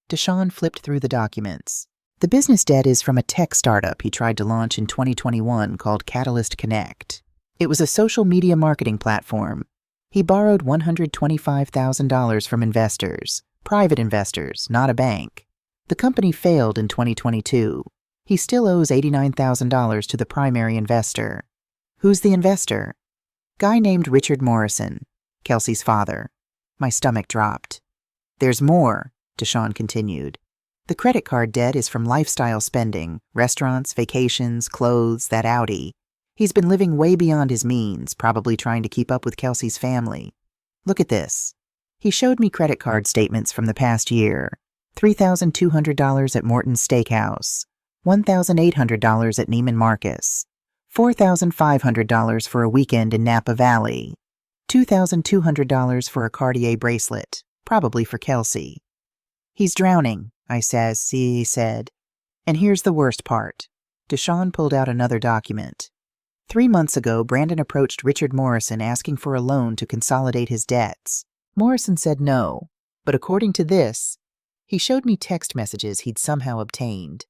Deshaun flipped through the documents. The business debt is from a tech startup he tried to launch in 2021 called Catalyst Connect. It was a social media marketing platform. He borrowed $125,000 from investors, private investors, not a bank. The company failed in 2022. He still owes $89,000 to the primary investor. Who's the investor? Guy named Richard Morrison, Kelsey's father. My stomach dropped. There's more, Deshaun continued. The credit card debt is from lifestyle spending, restaurants, vacations, clothes, that Audi. He's been living way beyond his means, probably trying to keep up with Kelsey's family. Look at this. He showed me credit card statements from the past year. $3,200 at Morton's Steakhouse, $1,800 at Neiman Marcus, $4,500 for a weekend in Napa Valley, $2,200 for a Cartier bracelet, probably for Kelsey. He's drowning, he said. And here's the worst part. Deshaun pulled out another document. 3 months ago, Brandon approached Richard Morrison asking for a loan to consolidate his debts. Morrison said no, but according to this, he showed me text messages he'd somehow obtained.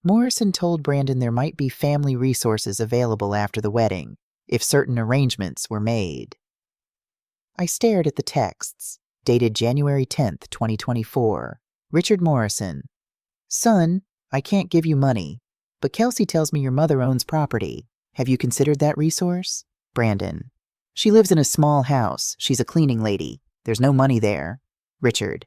Morrison told Brandon there might be family resources available after the wedding, if certain arrangements were made. I stared at the texts, dated January 10th, 2024. Richard Morrison. Son, I can't give you money, but Kelsey tells me your mother owns property. Have you considered that resource? Brandon. She lives in a small house. She's a cleaning lady. There's no money there. Richard.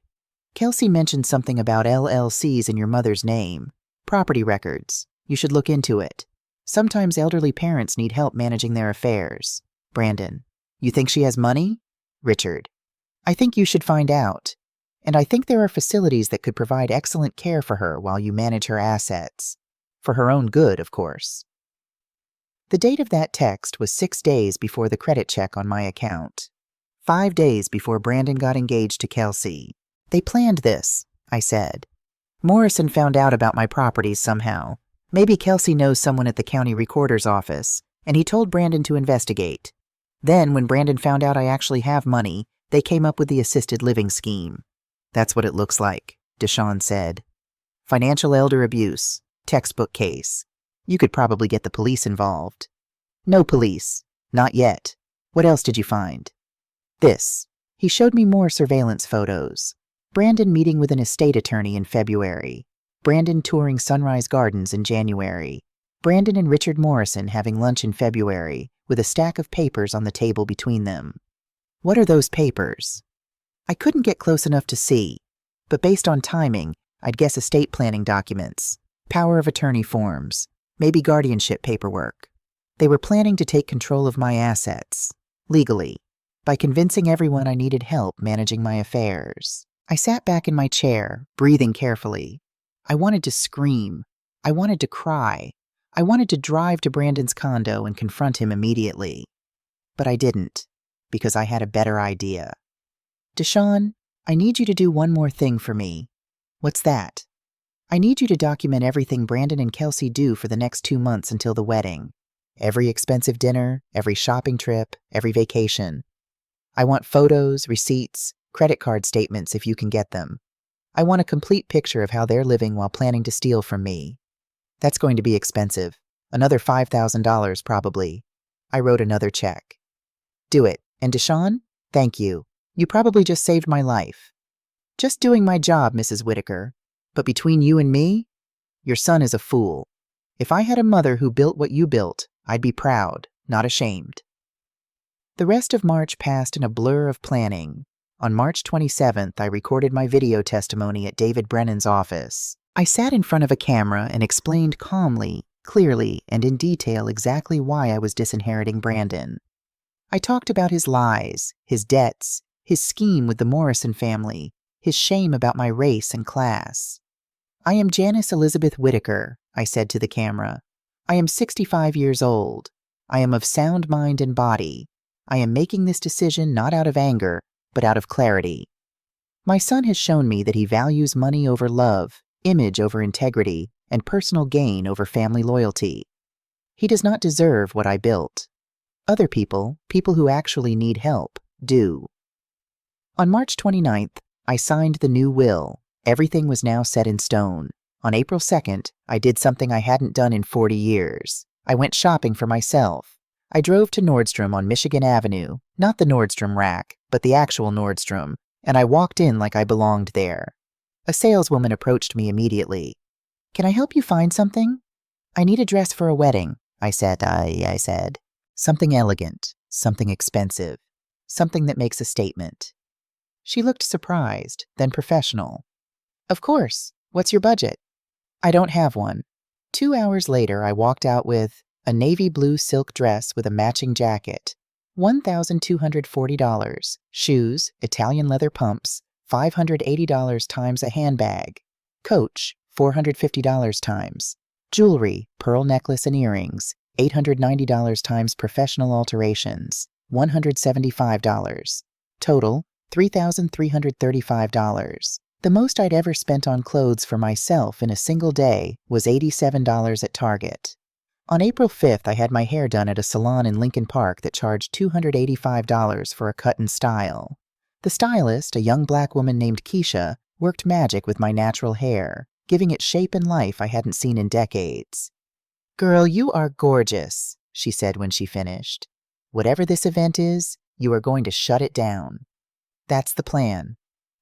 Kelsey mentioned something about LLCs in your mother's name. Property records. You should look into it. Sometimes elderly parents need help managing their affairs. Brandon. You think she has money? Richard. I think you should find out. And I think there are facilities that could provide excellent care for her while you manage her assets. For her own good, of course. The date of that text was 6 days before the credit check on my account. 5 days before Brandon got engaged to Kelsey. They planned this, I said. Morrison found out about my properties somehow. Maybe Kelsey knows someone at the county recorder's office, and he told Brandon to investigate. Then, when Brandon found out I actually have money, they came up with the assisted living scheme. That's what it looks like, Deshawn said. Financial elder abuse. Textbook case. You could probably get the police involved. No police. Not yet. What else did you find? This. He showed me more surveillance photos. Brandon meeting with an estate attorney in February. Brandon touring Sunrise Gardens in January. Brandon and Richard Morrison having lunch in February, with a stack of papers on the table between them. What are those papers? I couldn't get close enough to see, but based on timing, I'd guess estate planning documents, power of attorney forms, maybe guardianship paperwork. They were planning to take control of my assets, legally, by convincing everyone I needed help managing my affairs. I sat back in my chair, breathing carefully. I wanted to scream. I wanted to cry. I wanted to drive to Brandon's condo and confront him immediately. But I didn't, because I had a better idea. Deshawn, I need you to do one more thing for me. What's that? I need you to document everything Brandon and Kelsey do for the next 2 months until the wedding. Every expensive dinner, every shopping trip, every vacation. I want photos, receipts, credit card statements if you can get them. I want a complete picture of how they're living while planning to steal from me. That's going to be expensive. Another $5,000 probably. I wrote another check. Do it. And Deshawn, thank you. You probably just saved my life. Just doing my job, Mrs. Whitaker. But between you and me, your son is a fool. If I had a mother who built what you built, I'd be proud, not ashamed. The rest of March passed in a blur of planning. On March 27th, I recorded my video testimony at David Brennan's office. I sat in front of a camera and explained calmly, clearly, and in detail exactly why I was disinheriting Brandon. I talked about his lies, his debts, his scheme with the Morrison family, his shame about my race and class. I am Janice Elizabeth Whitaker, I said to the camera. I am 65 years old. I am of sound mind and body. I am making this decision not out of anger, but out of clarity. My son has shown me that he values money over love, image over integrity, and personal gain over family loyalty. He does not deserve what I built. Other people, people who actually need help, do. On March 29th, I signed the new will. Everything was now set in stone. On April 2nd, I did something I hadn't done in 40 years. I went shopping for myself. I drove to Nordstrom on Michigan Avenue, not the Nordstrom rack, but the actual Nordstrom, and I walked in like I belonged there. A saleswoman approached me immediately. Can I help you find something? I need a dress for a wedding, I said. I said. Something elegant, something expensive, something that makes a statement. She looked surprised, then professional. Of course. What's your budget? I don't have one. 2 hours later, I walked out with a navy blue silk dress with a matching jacket, $1,240, shoes, Italian leather pumps, $580 times a handbag, coach, $450 times, jewelry, pearl necklace and earrings, $890 times professional alterations, $175, total, $3,335. The most I'd ever spent on clothes for myself in a single day was $87 at Target. On April 5th, I had my hair done at a salon in Lincoln Park that charged $285 for a cut and style. The stylist, a young black woman named Keisha, worked magic with my natural hair, giving it shape and life I hadn't seen in decades. "Girl, you are gorgeous," she said when she finished. "Whatever this event is, you are going to shut it down." That's the plan.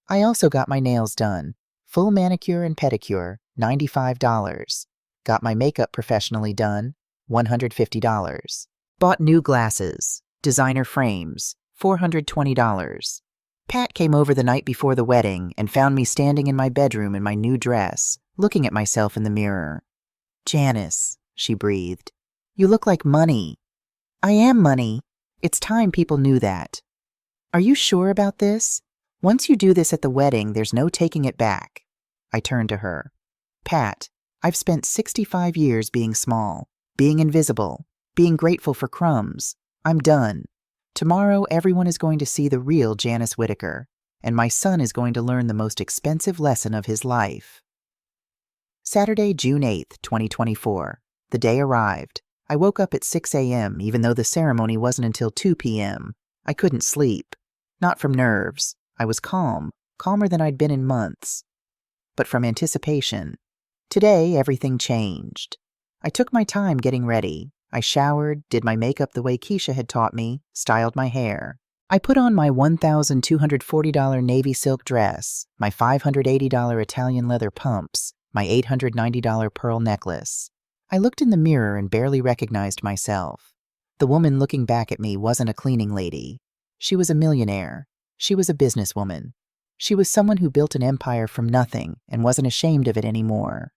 I also got my nails done. Full manicure and pedicure, $95. Got my makeup professionally done, $150. Bought new glasses, designer frames, $420. Pat came over the night before the wedding and found me standing in my bedroom in my new dress, looking at myself in the mirror. "Janice," she breathed, "you look like money." "I am money. It's time people knew that." "Are you sure about this? Once you do this at the wedding, there's no taking it back. I turned to her. Pat, I've spent 65 years being small, being invisible, being grateful for crumbs. I'm done. Tomorrow, everyone is going to see the real Janice Whittaker, and my son is going to learn the most expensive lesson of his life. Saturday, June 8th, 2024. The day arrived. I woke up at 6 a.m., even though the ceremony wasn't until 2 p.m. I couldn't sleep. Not from nerves. I was calm, calmer than I'd been in months. But from anticipation. Today, everything changed. I took my time getting ready. I showered, did my makeup the way Keisha had taught me, styled my hair. I put on my $1,240 navy silk dress, my $580 Italian leather pumps, my $890 pearl necklace. I looked in the mirror and barely recognized myself. The woman looking back at me wasn't a cleaning lady. She was a millionaire. She was a businesswoman. She was someone who built an empire from nothing and wasn't ashamed of it anymore.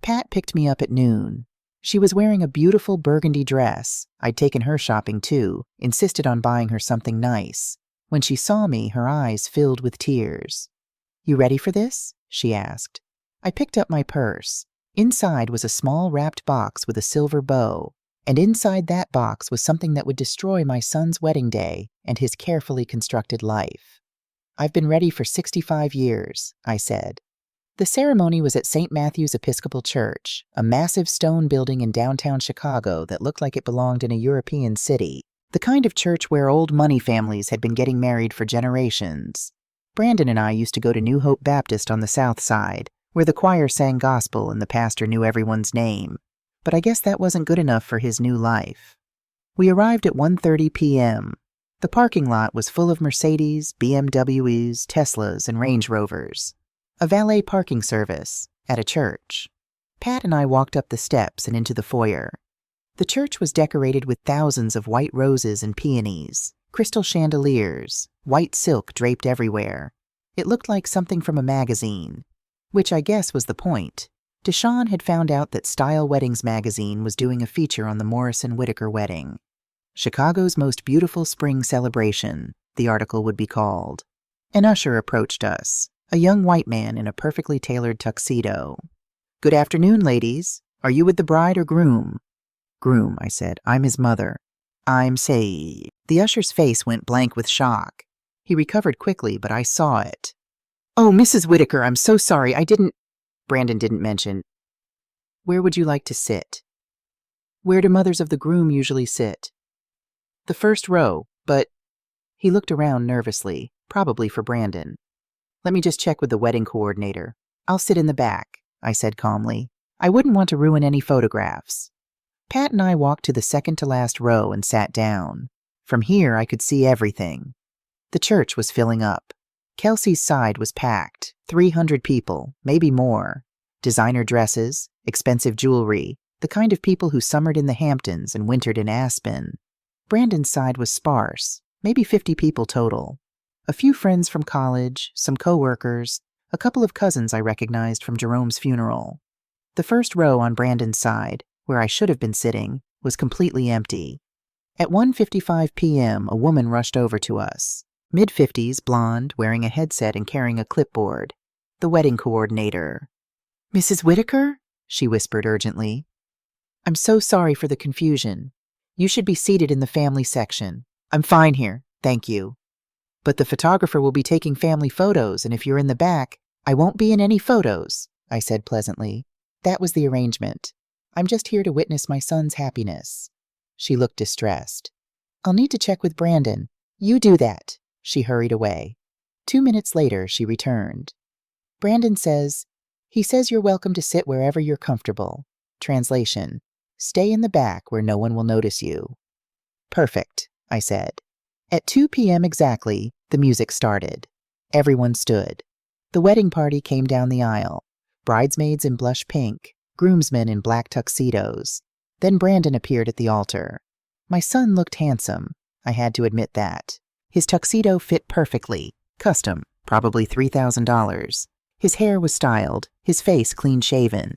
Pat picked me up at noon. She was wearing a beautiful burgundy dress. I'd taken her shopping too, insisted on buying her something nice. When she saw me, her eyes filled with tears. "You ready for this?" she asked. I picked up my purse. Inside was a small wrapped box with a silver bow, and inside that box was something that would destroy my son's wedding day and his carefully constructed life. "I've been ready for 65 years, I said. The ceremony was at St. Matthew's Episcopal Church, a massive stone building in downtown Chicago that looked like it belonged in a European city, the kind of church where old money families had been getting married for generations. Brandon and I used to go to New Hope Baptist on the south side, where the choir sang gospel and the pastor knew everyone's name. But I guess that wasn't good enough for his new life. We arrived at 1:30 p.m. The parking lot was full of Mercedes, BMWs, Teslas, and Range Rovers. A valet parking service at a church. Pat and I walked up the steps and into the foyer. The church was decorated with thousands of white roses and peonies, crystal chandeliers, white silk draped everywhere. It looked like something from a magazine, which I guess was the point. Deshawn had found out that Style Weddings magazine was doing a feature on the Morrison-Whittaker wedding. Chicago's Most Beautiful Spring Celebration, the article would be called. An usher approached us. A young white man in a perfectly tailored tuxedo. "Good afternoon, ladies. Are you with the bride or groom?" "Groom," I said. "I'm his mother." "I'm say." The usher's face went blank with shock. He recovered quickly, but I saw it. "Oh, Mrs. Whittaker, I'm so sorry. Brandon didn't mention. Where would you like to sit?" "Where do mothers of the groom usually sit?" "The first row, but..." He looked around nervously, probably for Brandon. "Let me just check with the wedding coordinator. I'll sit in the back," I said calmly. I wouldn't want to ruin any photographs. Pat and I walked to the second-to-last row and sat down. From here, I could see everything. The church was filling up. Kelsey's side was packed, 300 people, maybe more. Designer dresses, expensive jewelry, the kind of people who summered in the Hamptons and wintered in Aspen. Brandon's side was sparse, maybe 50 people total. A few friends from college, some co-workers, a couple of cousins I recognized from Jerome's funeral. The first row on Brandon's side, where I should have been sitting, was completely empty. At 1:55 p.m., a woman rushed over to us. Mid-50s, blonde, wearing a headset and carrying a clipboard. The wedding coordinator. "Mrs. Whittaker?" she whispered urgently. "I'm so sorry for the confusion. You should be seated in the family section. I'm fine here, thank you. But the photographer will be taking family photos, and if you're in the back, I won't be in any photos," I said pleasantly. That was the arrangement. I'm just here to witness my son's happiness. She looked distressed. "I'll need to check with Brandon. You do that." She hurried away. 2 minutes later, she returned. "Brandon says, he says you're welcome to sit wherever you're comfortable. Translation: stay in the back where no one will notice you." "Perfect," I said. At 2 p.m. exactly, the music started. Everyone stood. The wedding party came down the aisle. Bridesmaids in blush pink, groomsmen in black tuxedos. Then Brandon appeared at the altar. My son looked handsome. I had to admit that. His tuxedo fit perfectly. Custom, probably $3,000. His hair was styled, his face clean-shaven.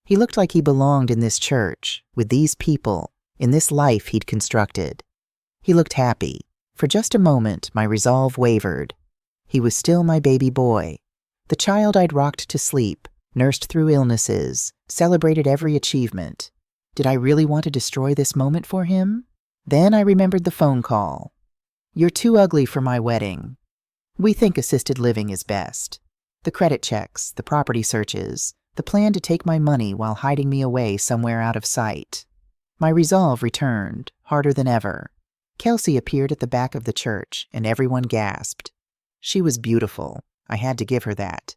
He looked like he belonged in this church, with these people, in this life he'd constructed. He looked happy. For just a moment, my resolve wavered. He was still my baby boy, the child I'd rocked to sleep, nursed through illnesses, celebrated every achievement. Did I really want to destroy this moment for him? Then I remembered the phone call. "You're too ugly for my wedding. We think assisted living is best." The credit checks, the property searches, the plan to take my money while hiding me away somewhere out of sight. My resolve returned, harder than ever. Kelsey appeared at the back of the church, and everyone gasped. She was beautiful. I had to give her that.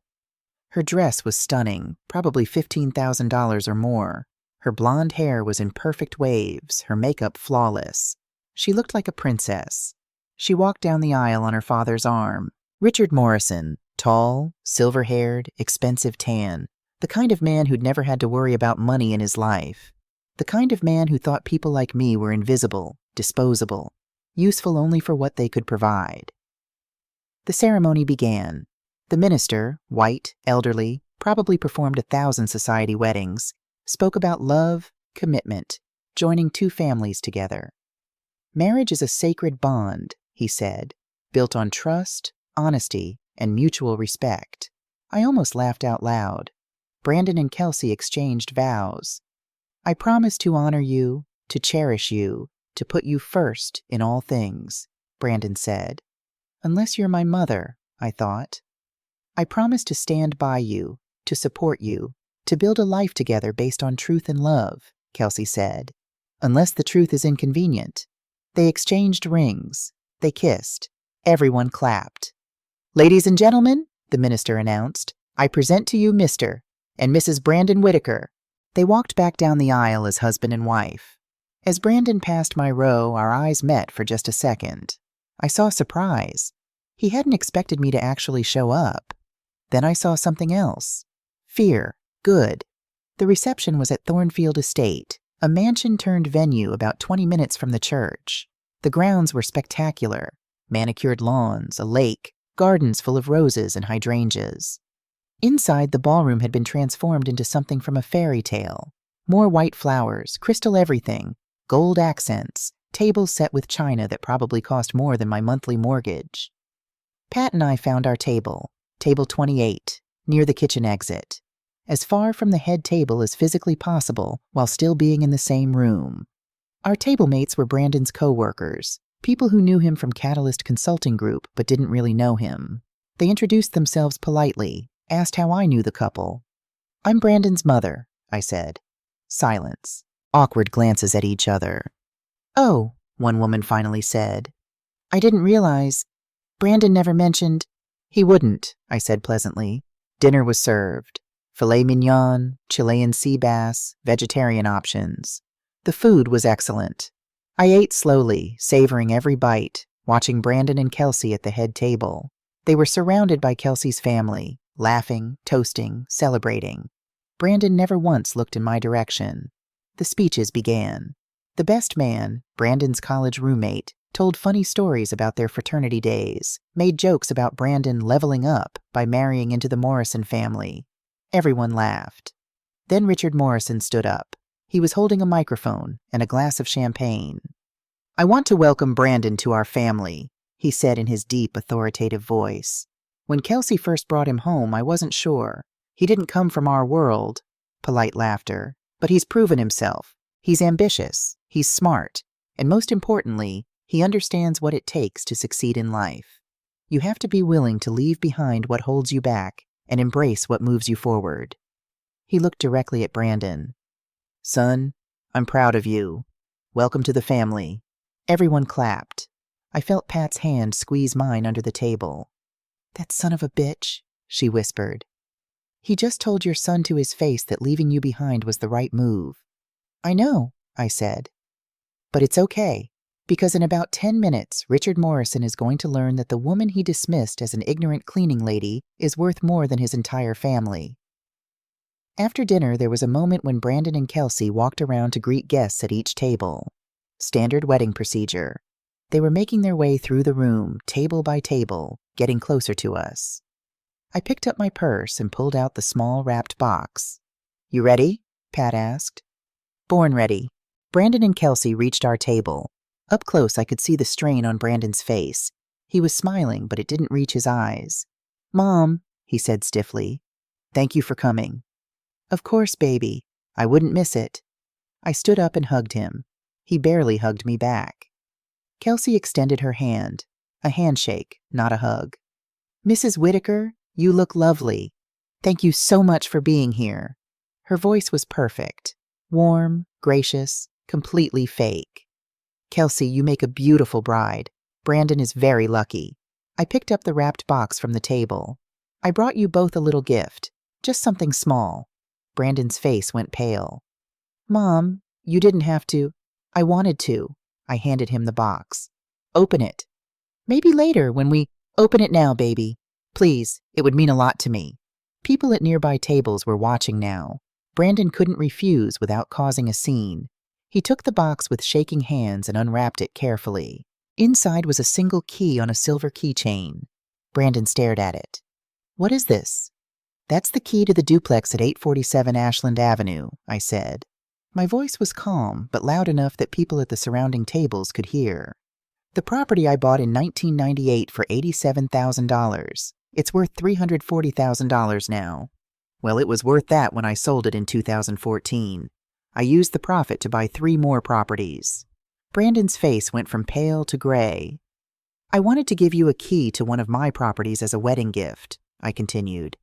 Her dress was stunning, probably $15,000 or more. Her blonde hair was in perfect waves, her makeup flawless. She looked like a princess. She walked down the aisle on her father's arm. Richard Morrison, tall, silver-haired, expensive tan, the kind of man who'd never had to worry about money in his life. The kind of man who thought people like me were invisible, disposable, useful only for what they could provide. The ceremony began. The minister, white, elderly, probably performed 1,000 society weddings, spoke about love, commitment, joining two families together. "Marriage is a sacred bond," he said, "built on trust, honesty, and mutual respect." I almost laughed out loud. Brandon and Kelsey exchanged vows. "I promise to honor you, to cherish you, to put you first in all things," Brandon said. "Unless you're my mother," I thought. "I promise to stand by you, to support you, to build a life together based on truth and love," Kelsey said. "Unless the truth is inconvenient." They exchanged rings. They kissed. Everyone clapped. "Ladies and gentlemen," the minister announced, "I present to you Mr. and Mrs. Brandon Whitaker." They walked back down the aisle as husband and wife. As Brandon passed my row, our eyes met for just a second. I saw surprise. He hadn't expected me to actually show up. Then I saw something else. Fear. Good. The reception was at Thornfield Estate, a mansion-turned-venue about 20 minutes from the church. The grounds were spectacular. Manicured lawns, a lake, gardens full of roses and hydrangeas. Inside, the ballroom had been transformed into something from a fairy tale. More white flowers, crystal everything, gold accents, tables set with china that probably cost more than my monthly mortgage. Pat and I found our table, table 28, near the kitchen exit, as far from the head table as physically possible while still being in the same room. Our table mates were Brandon's co-workers, people who knew him from Catalyst Consulting Group but didn't really know him. They introduced themselves politely, asked how I knew the couple. "I'm Brandon's mother," I said. Silence. Awkward glances at each other. "Oh," one woman finally said. "I didn't realize. Brandon never mentioned—" "He wouldn't," I said pleasantly. Dinner was served. Filet mignon, Chilean sea bass, vegetarian options. The food was excellent. I ate slowly, savoring every bite, watching Brandon and Kelsey at the head table. They were surrounded by Kelsey's family, laughing, toasting, celebrating. Brandon never once looked in my direction. The speeches began. The best man, Brandon's college roommate, told funny stories about their fraternity days, made jokes about Brandon leveling up by marrying into the Morrison family. Everyone laughed. Then Richard Morrison stood up. He was holding a microphone and a glass of champagne. "I want to welcome Brandon to our family," he said in his deep, authoritative voice. "When Kelsey first brought him home, I wasn't sure. He didn't come from our world." Polite laughter. "But he's proven himself. He's ambitious. He's smart. And most importantly, he understands what it takes to succeed in life. You have to be willing to leave behind what holds you back and embrace what moves you forward." He looked directly at Brandon. "Son, I'm proud of you. Welcome to the family." Everyone clapped. I felt Pat's hand squeeze mine under the table. "That son of a bitch," she whispered. "He just told your son to his face that leaving you behind was the right move." "I know," I said. "But it's okay, because in about 10 minutes, Richard Morrison is going to learn that the woman he dismissed as an ignorant cleaning lady is worth more than his entire family." After dinner, there was a moment when Brandon and Kelsey walked around to greet guests at each table. Standard wedding procedure. They were making their way through the room, table by table, getting closer to us. I picked up my purse and pulled out the small wrapped box. "You ready?" Pat asked. "Born ready." Brandon and Kelsey reached our table. Up close, I could see the strain on Brandon's face. He was smiling, but it didn't reach his eyes. "Mom," he said stiffly. "Thank you for coming." "Of course, baby. I wouldn't miss it." I stood up and hugged him. He barely hugged me back. Kelsey extended her hand. A handshake, not a hug. "Mrs. Whitaker, you look lovely. Thank you so much for being here." Her voice was perfect. Warm, gracious, completely fake. "Kelsey, you make a beautiful bride. Brandon is very lucky." I picked up the wrapped box from the table. "I brought you both a little gift. Just something small." Brandon's face went pale. "Mom, you didn't have to." "I wanted to." I handed him the box. "Open it." "Maybe later when we—" "Open it now, baby. Please, it would mean a lot to me." People at nearby tables were watching now. Brandon couldn't refuse without causing a scene. He took the box with shaking hands and unwrapped it carefully. Inside was a single key on a silver keychain. Brandon stared at it. "What is this?" "That's the key to the duplex at 847 Ashland Avenue," I said. My voice was calm, but loud enough that people at the surrounding tables could hear. "The property I bought in 1998 for $87,000. It's worth $340,000 now. Well, it was worth that when I sold it in 2014. I used the profit to buy 3 more properties." Brandon's face went from pale to gray. "I wanted to give you a key to one of my properties as a wedding gift," I continued.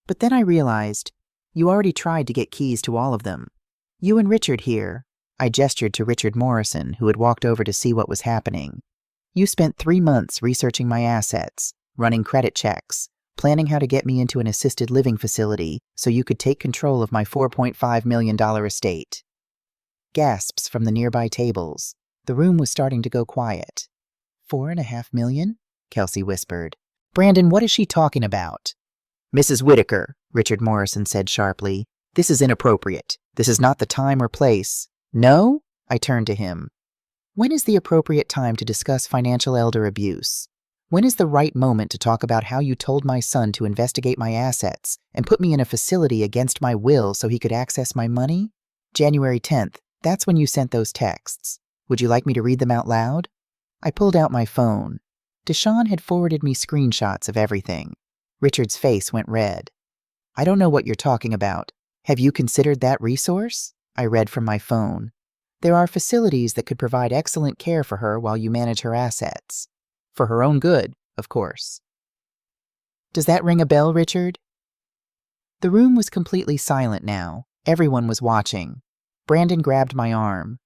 "But then I realized you already tried to get keys to all of them. You and Richard here," I gestured to Richard Morrison, who had walked over to see what was happening. "You spent 3 months researching my assets, running credit checks, planning how to get me into an assisted living facility so you could take control of my $4.5 million estate." Gasps from the nearby tables. The room was starting to go quiet. $4.5 million? Kelsey whispered. "Brandon, what is she talking about?" "Mrs. Whitaker," Richard Morrison said sharply, "this is inappropriate. This is not the time or place." "No?" I turned to him. "When is the appropriate time to discuss financial elder abuse? When is the right moment to talk about how you told my son to investigate my assets and put me in a facility against my will so he could access my money? January 10th, that's when you sent those texts. Would you like me to read them out loud?" I pulled out my phone. Deshawn had forwarded me screenshots of everything. Richard's face went red. "I don't know what you're talking about. Have you considered that resource?" I read from my phone. "There are facilities that could provide excellent care for her while you manage her assets. For her own good, of course." "Does that ring a bell, Richard?" The room was completely silent now. Everyone was watching. Brandon grabbed my arm.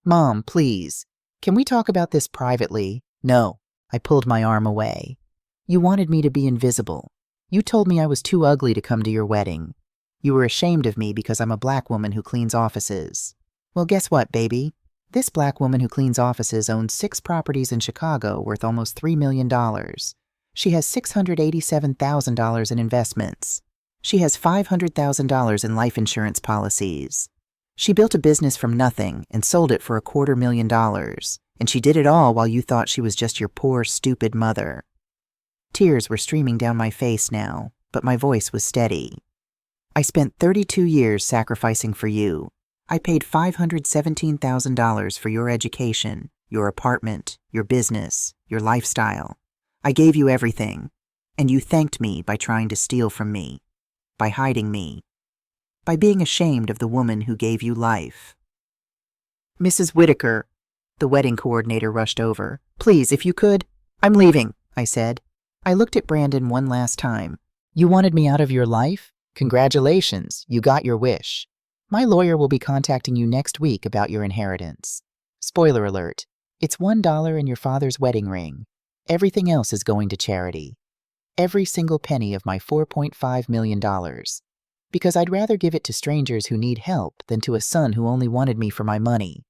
"Mom, please. Can we talk about this privately?" "No." I pulled my arm away. "You wanted me to be invisible. You told me I was too ugly to come to your wedding. You were ashamed of me because I'm a black woman who cleans offices. Well, guess what, baby? This black woman who cleans offices owns 6 properties in Chicago worth almost $3 million. She has $687,000 in investments. She has $500,000 in life insurance policies. She built a business from nothing and sold it for $250,000, and she did it all while you thought she was just your poor, stupid mother." Tears were streaming down my face now, but my voice was steady. "I spent 32 years sacrificing for you. I paid $517,000 for your education, your apartment, your business, your lifestyle. I gave you everything, and you thanked me by trying to steal from me, by hiding me, by being ashamed of the woman who gave you life." "Mrs. Whitaker," the wedding coordinator rushed over. "Please, if you could—" "I'm leaving," I said. I looked at Brandon one last time. "You wanted me out of your life? Congratulations, you got your wish. My lawyer will be contacting you next week about your inheritance. Spoiler alert, it's $1 in your father's wedding ring. Everything else is going to charity. Every single penny of my $4.5 million. Because I'd rather give it to strangers who need help than to a son who only wanted me for my money."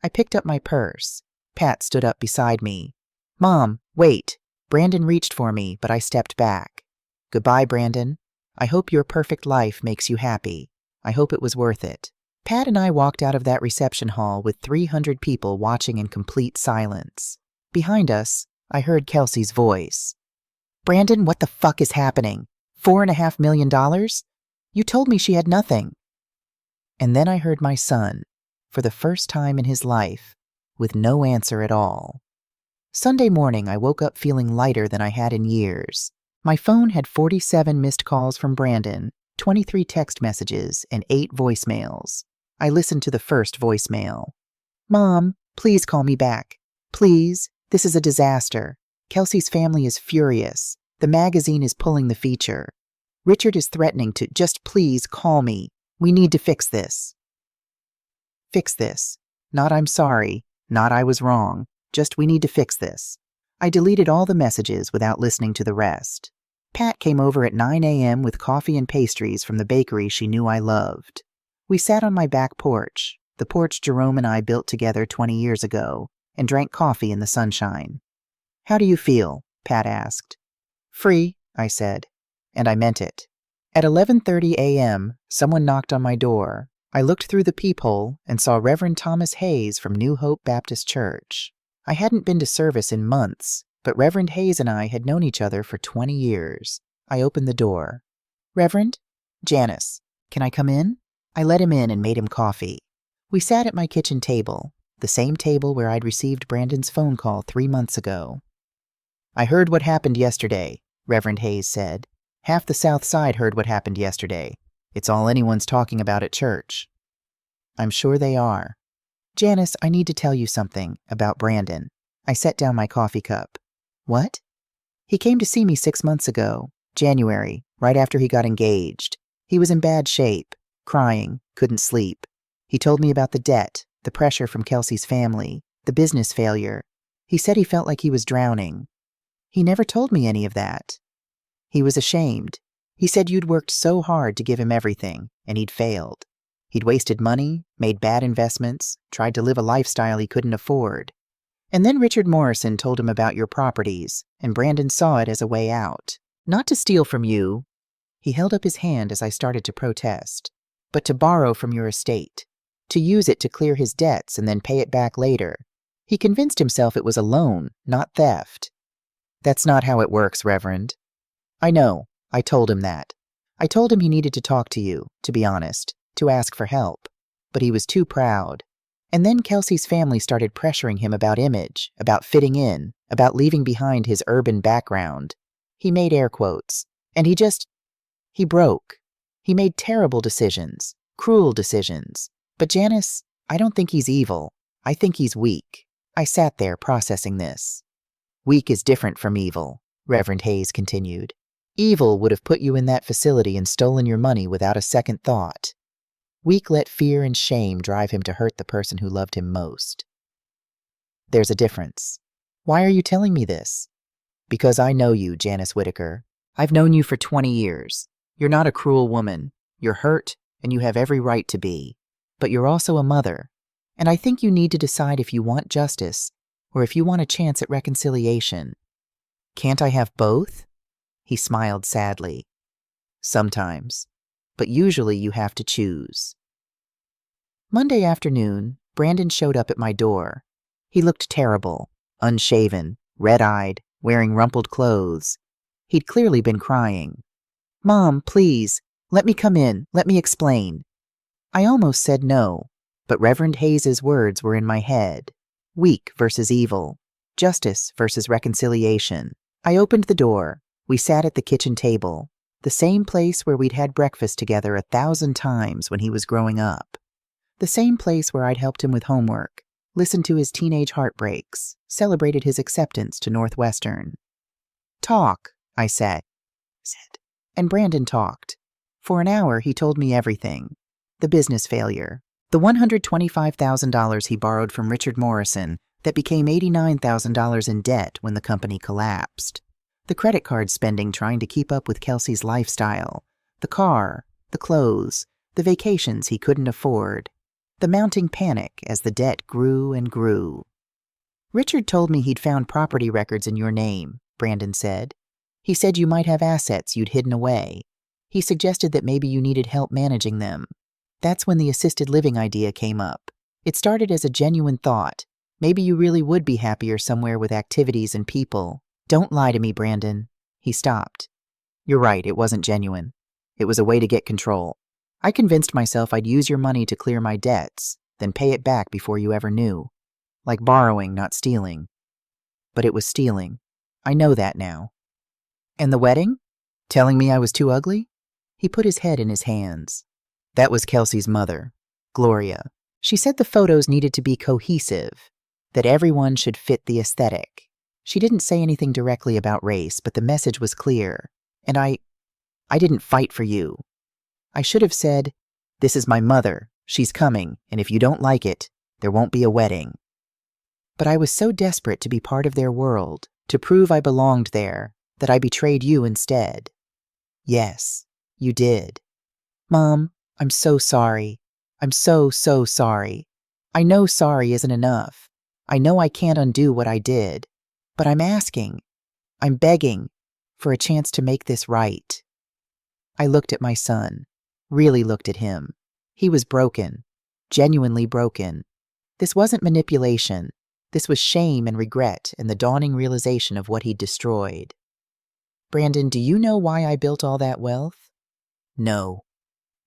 I picked up my purse. Pat stood up beside me. "Mom, wait." Brandon reached for me, but I stepped back. "Goodbye, Brandon. I hope your perfect life makes you happy. I hope it was worth it." Pat and I walked out of that reception hall with 300 people watching in complete silence. Behind us, I heard Kelsey's voice. "Brandon, what the fuck is happening? $4.5 million? You told me she had nothing." And then I heard my son, for the first time in his life, with no answer at all. Sunday morning, I woke up feeling lighter than I had in years. My phone had 47 missed calls from Brandon, 23 text messages, and 8 voicemails. I listened to the first voicemail. "Mom, please call me back. Please, this is a disaster. Kelsey's family is furious. The magazine is pulling the feature. Richard is threatening to just please call me. We need to fix this." Fix this. Not I'm sorry, not I was wrong, just we need to fix this. I deleted all the messages without listening to the rest. Pat came over at 9 a.m. with coffee and pastries from the bakery she knew I loved. We sat on my back porch, the porch Jerome and I built together 20 years ago, and drank coffee in the sunshine. "How do you feel?" Pat asked. "Free," I said, and I meant it. At 11:30 a.m., someone knocked on my door. I looked through the peephole and saw Reverend Thomas Hayes from New Hope Baptist Church. I hadn't been to service in months, but Reverend Hayes and I had known each other for 20 years. I opened the door. "Reverend?" "Janice, can I come in?" I let him in and made him coffee. We sat at my kitchen table, the same table where I'd received Brandon's phone call 3 months ago. "I heard what happened yesterday," Reverend Hayes said. "Half the South Side heard what happened yesterday. It's all anyone's talking about at church." "I'm sure they are." "Janice, I need to tell you something about Brandon." I set down my coffee cup. "What?" "He came to see me 6 months ago, January, right after he got engaged. He was in bad shape, crying, couldn't sleep. He told me about the debt, the pressure from Kelsey's family, the business failure. He said he felt like he was drowning. He never told me any of that. He was ashamed. He said you'd worked so hard to give him everything, and he'd failed. He'd wasted money, made bad investments, tried to live a lifestyle he couldn't afford. And then Richard Morrison told him about your properties, and Brandon saw it as a way out. Not to steal from you," he held up his hand as I started to protest, "but to borrow from your estate, to use it to clear his debts and then pay it back later. He convinced himself it was a loan, not theft." "That's not how it works, Reverend." "I know. I told him that. I told him he needed to talk to you, to be honest, to ask for help. But he was too proud. And then Kelsey's family started pressuring him about image, about fitting in, about leaving behind his urban background. He made air quotes. And he broke. He made terrible decisions, cruel decisions. But Janice, I don't think he's evil. I think he's weak." I sat there processing this. "Weak is different from evil," Reverend Hayes continued. "Evil would have put you in that facility and stolen your money without a second thought. Weak let fear and shame drive him to hurt the person who loved him most. There's a difference. Why are you telling me this?" "Because I know you, Janice Whitaker. I've known you for 20 years. You're not a cruel woman. You're hurt, and you have every right to be. But you're also a mother. And I think you need to decide if you want justice or if you want a chance at reconciliation." "Can't I have both?" He smiled sadly. "Sometimes. But usually you have to choose." Monday afternoon, Brandon showed up at my door. He looked terrible, unshaven, red-eyed, wearing rumpled clothes. He'd clearly been crying. "Mom, please, let me come in, let me explain." I almost said no, but Reverend Hayes's words were in my head. Weak versus evil, justice versus reconciliation. I opened the door. We sat at the kitchen table, the same place where we'd had breakfast together 1,000 times when he was growing up. The same place where I'd helped him with homework, listened to his teenage heartbreaks, celebrated his acceptance to Northwestern. "Talk," I said. And Brandon talked. For an hour, he told me everything. The business failure, the $125,000 he borrowed from Richard Morrison that became $89,000 in debt when the company collapsed. The credit card spending trying to keep up with Kelsey's lifestyle, the car, the clothes, the vacations he couldn't afford, the mounting panic as the debt grew and grew. "Richard told me he'd found property records in your name," Brandon said. "He said you might have assets you'd hidden away. He suggested that maybe you needed help managing them. That's when the assisted living idea came up. It started as a genuine thought. Maybe you really would be happier somewhere with activities and people. Don't lie to me, Brandon." He stopped. "You're right, it wasn't genuine. It was a way to get control. I convinced myself I'd use your money to clear my debts, then pay it back before you ever knew. Like borrowing, not stealing." but it was stealing. I know that now. And the wedding? Telling me I was too ugly? He put his head in his hands. That was Kelsey's mother, Gloria. She said the photos needed to be cohesive, that everyone should fit the aesthetic. She didn't say anything directly about race, but the message was clear. And I didn't fight for you. I should have said, this is my mother, she's coming, and if you don't like it, there won't be a wedding. But I was so desperate to be part of their world, to prove I belonged there, that I betrayed you instead. Yes, you did. Mom, I'm so sorry. I'm so sorry. I know sorry isn't enough. I know I can't undo what I did. But I'm asking, I'm begging for a chance to make this right. I looked at my son, really looked at him. He was broken, genuinely broken. This wasn't manipulation. This was shame and regret and the dawning realization of what he'd destroyed. Brandon, do you know why I built all that wealth? No.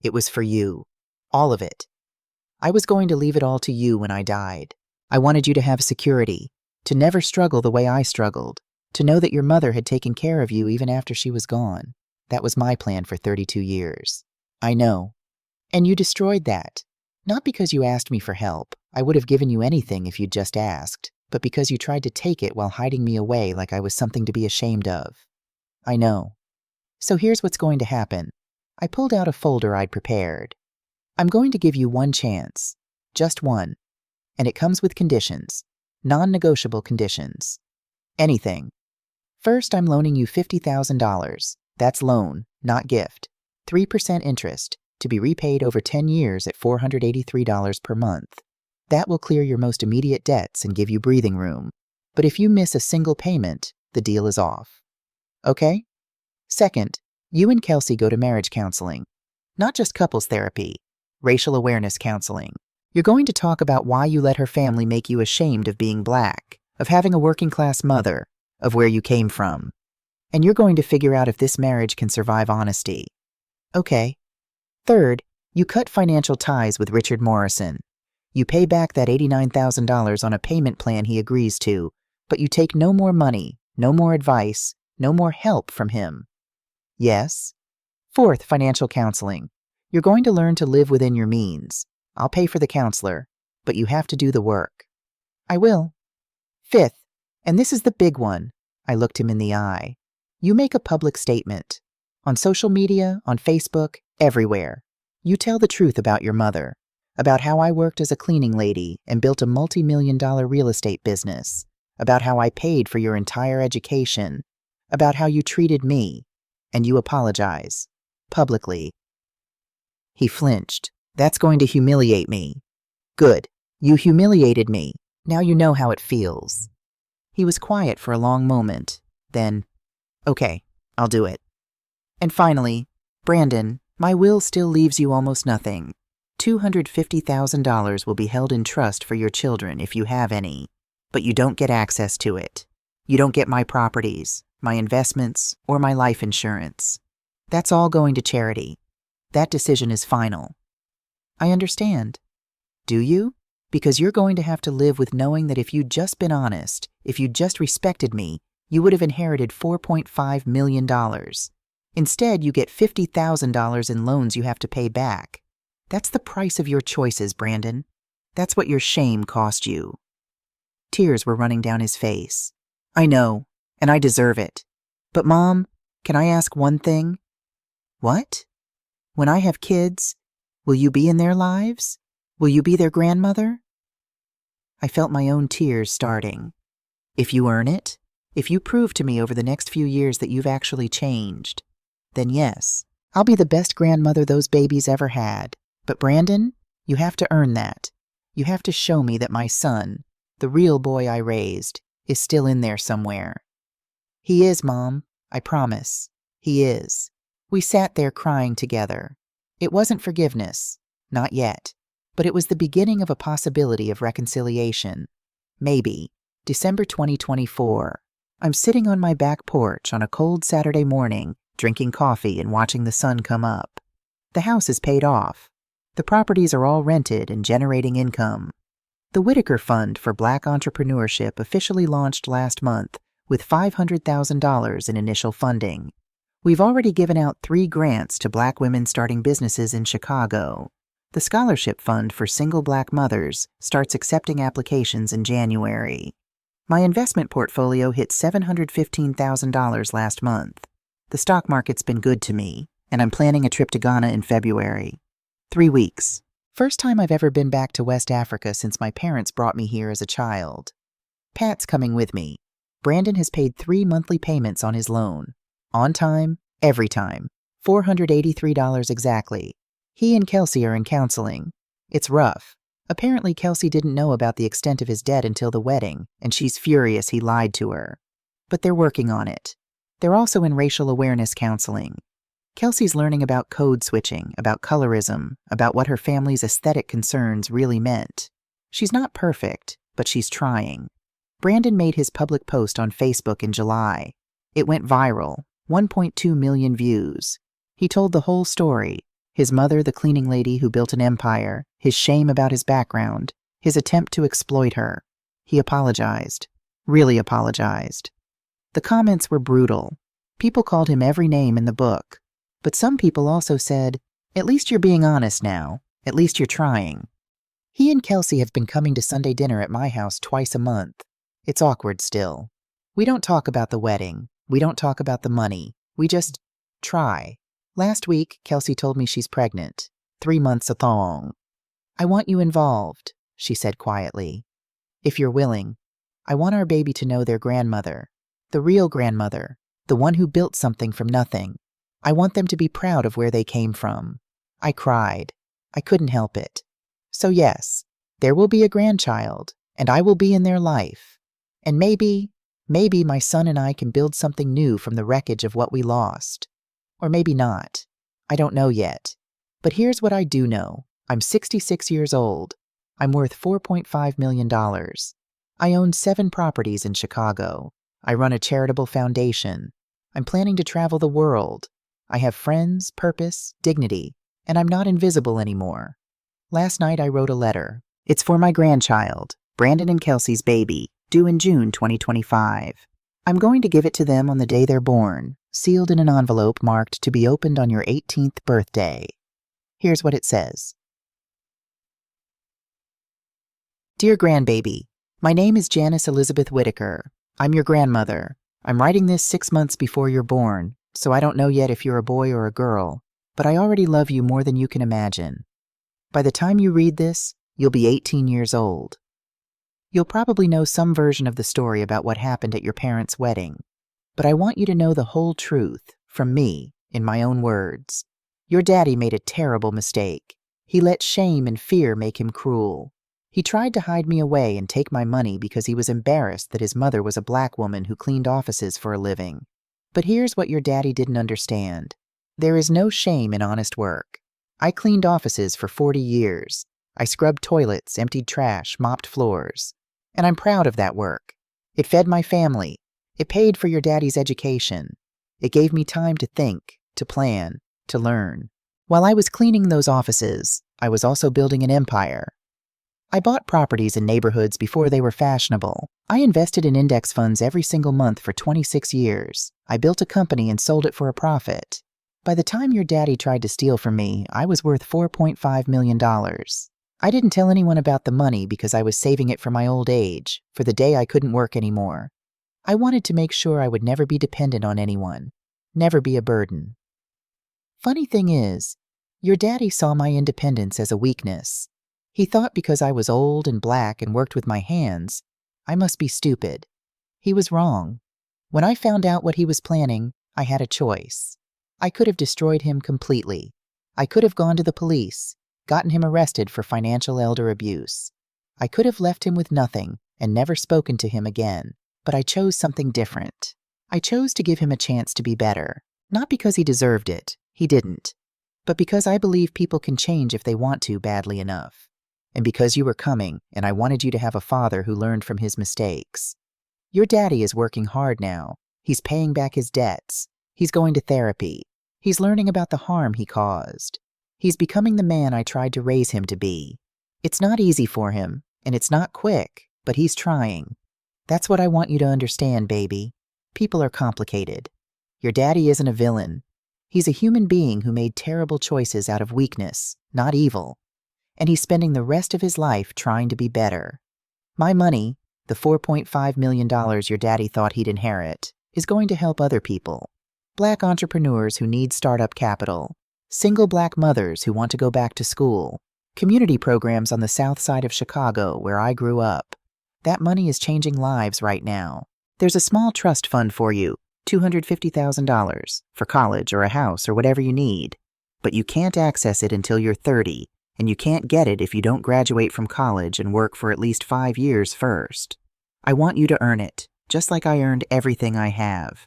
It was for you. All of it. I was going to leave it all to you when I died. I wanted you to have security, to never struggle the way I struggled, to know that your mother had taken care of you even after she was gone. That was my plan for 32 years. I know. And you destroyed that. Not because you asked me for help. I would have given you anything if you'd just asked, but because you tried to take it while hiding me away like I was something to be ashamed of. I know. So here's what's going to happen. I pulled out a folder I'd prepared. I'm going to give you one chance. Just one. And it comes with conditions. Non-negotiable conditions. Anything. First, I'm loaning you $50,000. That's loan, not gift. 3% interest, to be repaid over 10 years at $483 per month. That will clear your most immediate debts and give you breathing room. But if you miss a single payment, the deal is off. Okay? Second, you and Kelsey go to marriage counseling. Not just couples therapy, racial awareness counseling. You're going to talk about why you let her family make you ashamed of being black, of having a working-class mother, of where you came from. And you're going to figure out if this marriage can survive honesty. Okay. Third, you cut financial ties with Richard Morrison. You pay back that $89,000 on a payment plan he agrees to, but you take no more money, no more advice, no more help from him. Yes. Fourth, financial counseling. You're going to learn to live within your means. I'll pay for the counselor, but you have to do the work. I will. Fifth, and this is the big one, I looked him in the eye. You make a public statement. On social media, on Facebook, everywhere. You tell the truth about your mother, about how I worked as a cleaning lady and built a multi-million-dollar real estate business, about how I paid for your entire education, about how you treated me, and you apologize. Publicly. He flinched. That's going to humiliate me. Good. You humiliated me. Now you know how it feels. He was quiet for a long moment. Then, okay, I'll do it. And finally, Brandon, my will still leaves you almost nothing. $250,000 will be held in trust for your children if you have any, but you don't get access to it. You don't get my properties, my investments, or my life insurance. That's all going to charity. That decision is final. I understand. Do you? Because you're going to have to live with knowing that if you'd just been honest, if you'd just respected me, you would have inherited $4.5 million. Instead, you get $50,000 in loans you have to pay back. That's the price of your choices, Brandon. That's what your shame cost you. Tears were running down his face. I know, and I deserve it. But Mom, can I ask one thing? What? When I have kids, will you be in their lives? Will you be their grandmother? I felt my own tears starting. If you earn it, if you prove to me over the next few years that you've actually changed, then yes, I'll be the best grandmother those babies ever had. But Brandon, you have to earn that. You have to show me that my son, the real boy I raised, is still in there somewhere. He is, Mom. I promise. He is. We sat there crying together. It wasn't forgiveness. Not yet. But it was the beginning of a possibility of reconciliation. Maybe. December 2024. I'm sitting on my back porch on a cold Saturday morning, drinking coffee and watching the sun come up. The house is paid off. The properties are all rented and generating income. The Whitaker Fund for Black Entrepreneurship officially launched last month with $500,000 in initial funding. We've already given out 3 grants to Black women starting businesses in Chicago. The Scholarship Fund for Single Black Mothers starts accepting applications in January. My investment portfolio hit $715,000 last month. The stock market's been good to me, and I'm planning a trip to Ghana in February. 3 weeks. First time I've ever been back to West Africa since my parents brought me here as a child. Pat's coming with me. Brandon has paid 3 monthly payments on his loan. On time, every time. $483 exactly. He and Kelsey are in counseling. It's rough. Apparently Kelsey didn't know about the extent of his debt until the wedding, and she's furious he lied to her. But they're working on it. They're also in racial awareness counseling. Kelsey's learning about code switching, about colorism, about what her family's aesthetic concerns really meant. She's not perfect, but she's trying. Brandon made his public post on Facebook in July. It went viral, 1.2 million views. He told the whole story. His mother, the cleaning lady who built an empire, his shame about his background, his attempt to exploit her. He apologized. Really apologized. The comments were brutal. People called him every name in the book. But some people also said, "At least you're being honest now. At least you're trying." He and Kelsey have been coming to Sunday dinner at my house twice a month. It's awkward still. We don't talk about the wedding. We don't talk about the money. We just try. Last week, Kelsey told me she's pregnant. 3 months along. "I want you involved," she said quietly. "If you're willing. I want our baby to know their grandmother. The real grandmother. The one who built something from nothing. I want them to be proud of where they came from." I cried. I couldn't help it. So yes, there will be a grandchild, and I will be in their life. And maybe my son and I can build something new from the wreckage of what we lost. Or maybe not. I don't know yet. But here's what I do know. I'm 66 years old. I'm worth $4.5 million. I own 7 properties in Chicago. I run a charitable foundation. I'm planning to travel the world. I have friends, purpose, dignity, and I'm not invisible anymore. Last night I wrote a letter. It's for my grandchild, Brandon and Kelsey's baby, due in June 2025. I'm going to give it to them on the day they're born, sealed in an envelope marked to be opened on your 18th birthday. Here's what it says. Dear grandbaby, my name is Janice Elizabeth Whitaker. I'm your grandmother. I'm writing this 6 months before you're born, so I don't know yet if you're a boy or a girl, but I already love you more than you can imagine. By the time you read this, you'll be 18 years old. You'll probably know some version of the story about what happened at your parents' wedding, but I want you to know the whole truth, from me, in my own words. Your daddy made a terrible mistake. He let shame and fear make him cruel. He tried to hide me away and take my money because he was embarrassed that his mother was a black woman who cleaned offices for a living. But here's what your daddy didn't understand. There is no shame in honest work. I cleaned offices for 40 years. I scrubbed toilets, emptied trash, mopped floors. And I'm proud of that work. It fed my family. It paid for your daddy's education. It gave me time to think, to plan, to learn. While I was cleaning those offices, I was also building an empire. I bought properties in neighborhoods before they were fashionable. I invested in index funds every single month for 26 years. I built a company and sold it for a profit. By the time your daddy tried to steal from me, I was worth $4.5 million. I didn't tell anyone about the money because I was saving it for my old age, for the day I couldn't work anymore. I wanted to make sure I would never be dependent on anyone, never be a burden. Funny thing is, your daddy saw my independence as a weakness. He thought because I was old and black and worked with my hands, I must be stupid. He was wrong. When I found out what he was planning, I had a choice. I could have destroyed him completely. I could have gone to the police, gotten him arrested for financial elder abuse. I could have left him with nothing and never spoken to him again, but I chose something different. I chose to give him a chance to be better, not because he deserved it, he didn't, but because I believe people can change if they want to badly enough. And because you were coming, and I wanted you to have a father who learned from his mistakes. Your daddy is working hard now. He's paying back his debts. He's going to therapy. He's learning about the harm he caused. He's becoming the man I tried to raise him to be. It's not easy for him, And it's not quick, but he's trying. That's what I want you to understand, baby. People are complicated. Your daddy isn't a villain. He's a human being who made terrible choices out of weakness, not evil. And he's spending the rest of his life trying to be better. My money, the $4.5 million your daddy thought he'd inherit, is going to help other people. Black entrepreneurs who need startup capital, single black mothers who want to go back to school, community programs on the south side of Chicago where I grew up. That money is changing lives right now. There's a small trust fund for you, $250,000, for college or a house or whatever you need. But you can't access it until you're 30, and you can't get it if you don't graduate from college and work for at least 5 years first. I want you to earn it, just like I earned everything I have.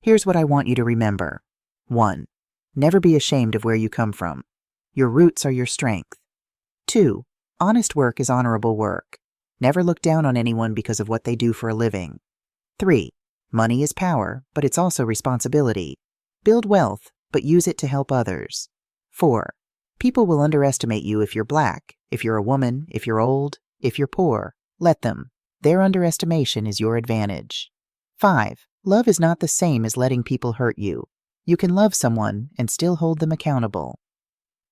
Here's what I want you to remember. 1. Never be ashamed of where you come from. Your roots are your strength. 2. Honest work is honorable work. Never look down on anyone because of what they do for a living. 3. Money is power, but it's also responsibility. Build wealth, but use it to help others. 4. People will underestimate you if you're black, if you're a woman, if you're old, if you're poor. Let them. Their underestimation is your advantage. 5. Love is not the same as letting people hurt you. You can love someone and still hold them accountable.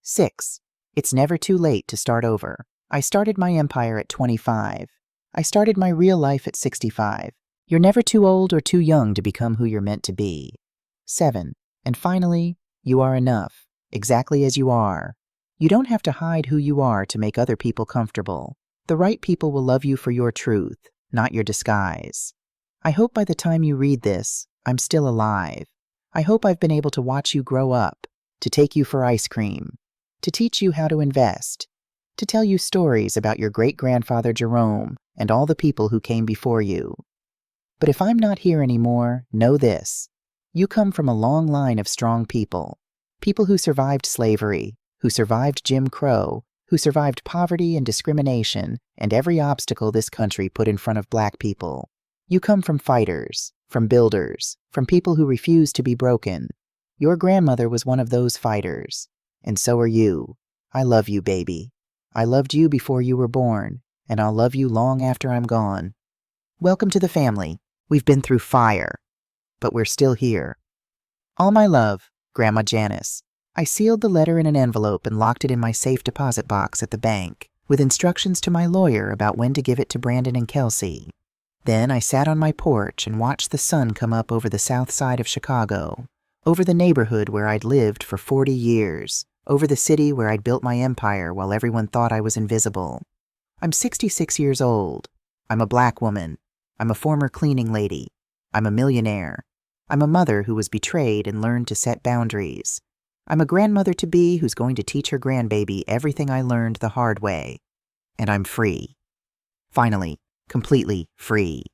6. It's never too late to start over. I started my empire at 25. I started my real life at 65. You're never too old or too young to become who you're meant to be. 7. And finally, you are enough, exactly as you are. You don't have to hide who you are to make other people comfortable. The right people will love you for your truth, not your disguise. I hope by the time you read this, I'm still alive. I hope I've been able to watch you grow up, to take you for ice cream, to teach you how to invest, to tell you stories about your great-grandfather Jerome and all the people who came before you. But if I'm not here anymore, know this. You come from a long line of strong people. People who survived slavery, who survived Jim Crow, who survived poverty and discrimination and every obstacle this country put in front of black people. You come from fighters, from builders, from people who refuse to be broken. Your grandmother was one of those fighters. And so are you. I love you, baby. I loved you before you were born, and I'll love you long after I'm gone. Welcome to the family. We've been through fire, but we're still here. All my love, Grandma Janice. I sealed the letter in an envelope and locked it in my safe deposit box at the bank, with instructions to my lawyer about when to give it to Brandon and Kelsey. Then I sat on my porch and watched the sun come up over the south side of Chicago, over the neighborhood where I'd lived for 40 years, over the city where I'd built my empire while everyone thought I was invisible. I'm 66 years old. I'm a black woman. I'm a former cleaning lady. I'm a millionaire. I'm a mother who was betrayed and learned to set boundaries. I'm a grandmother-to-be who's going to teach her grandbaby everything I learned the hard way. And I'm free. Finally, completely free.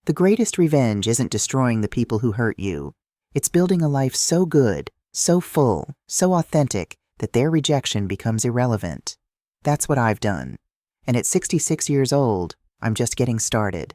The greatest revenge isn't destroying the people who hurt you. It's building a life so good, so full, so authentic that their rejection becomes irrelevant. That's what I've done. And at 66 years old, I'm just getting started.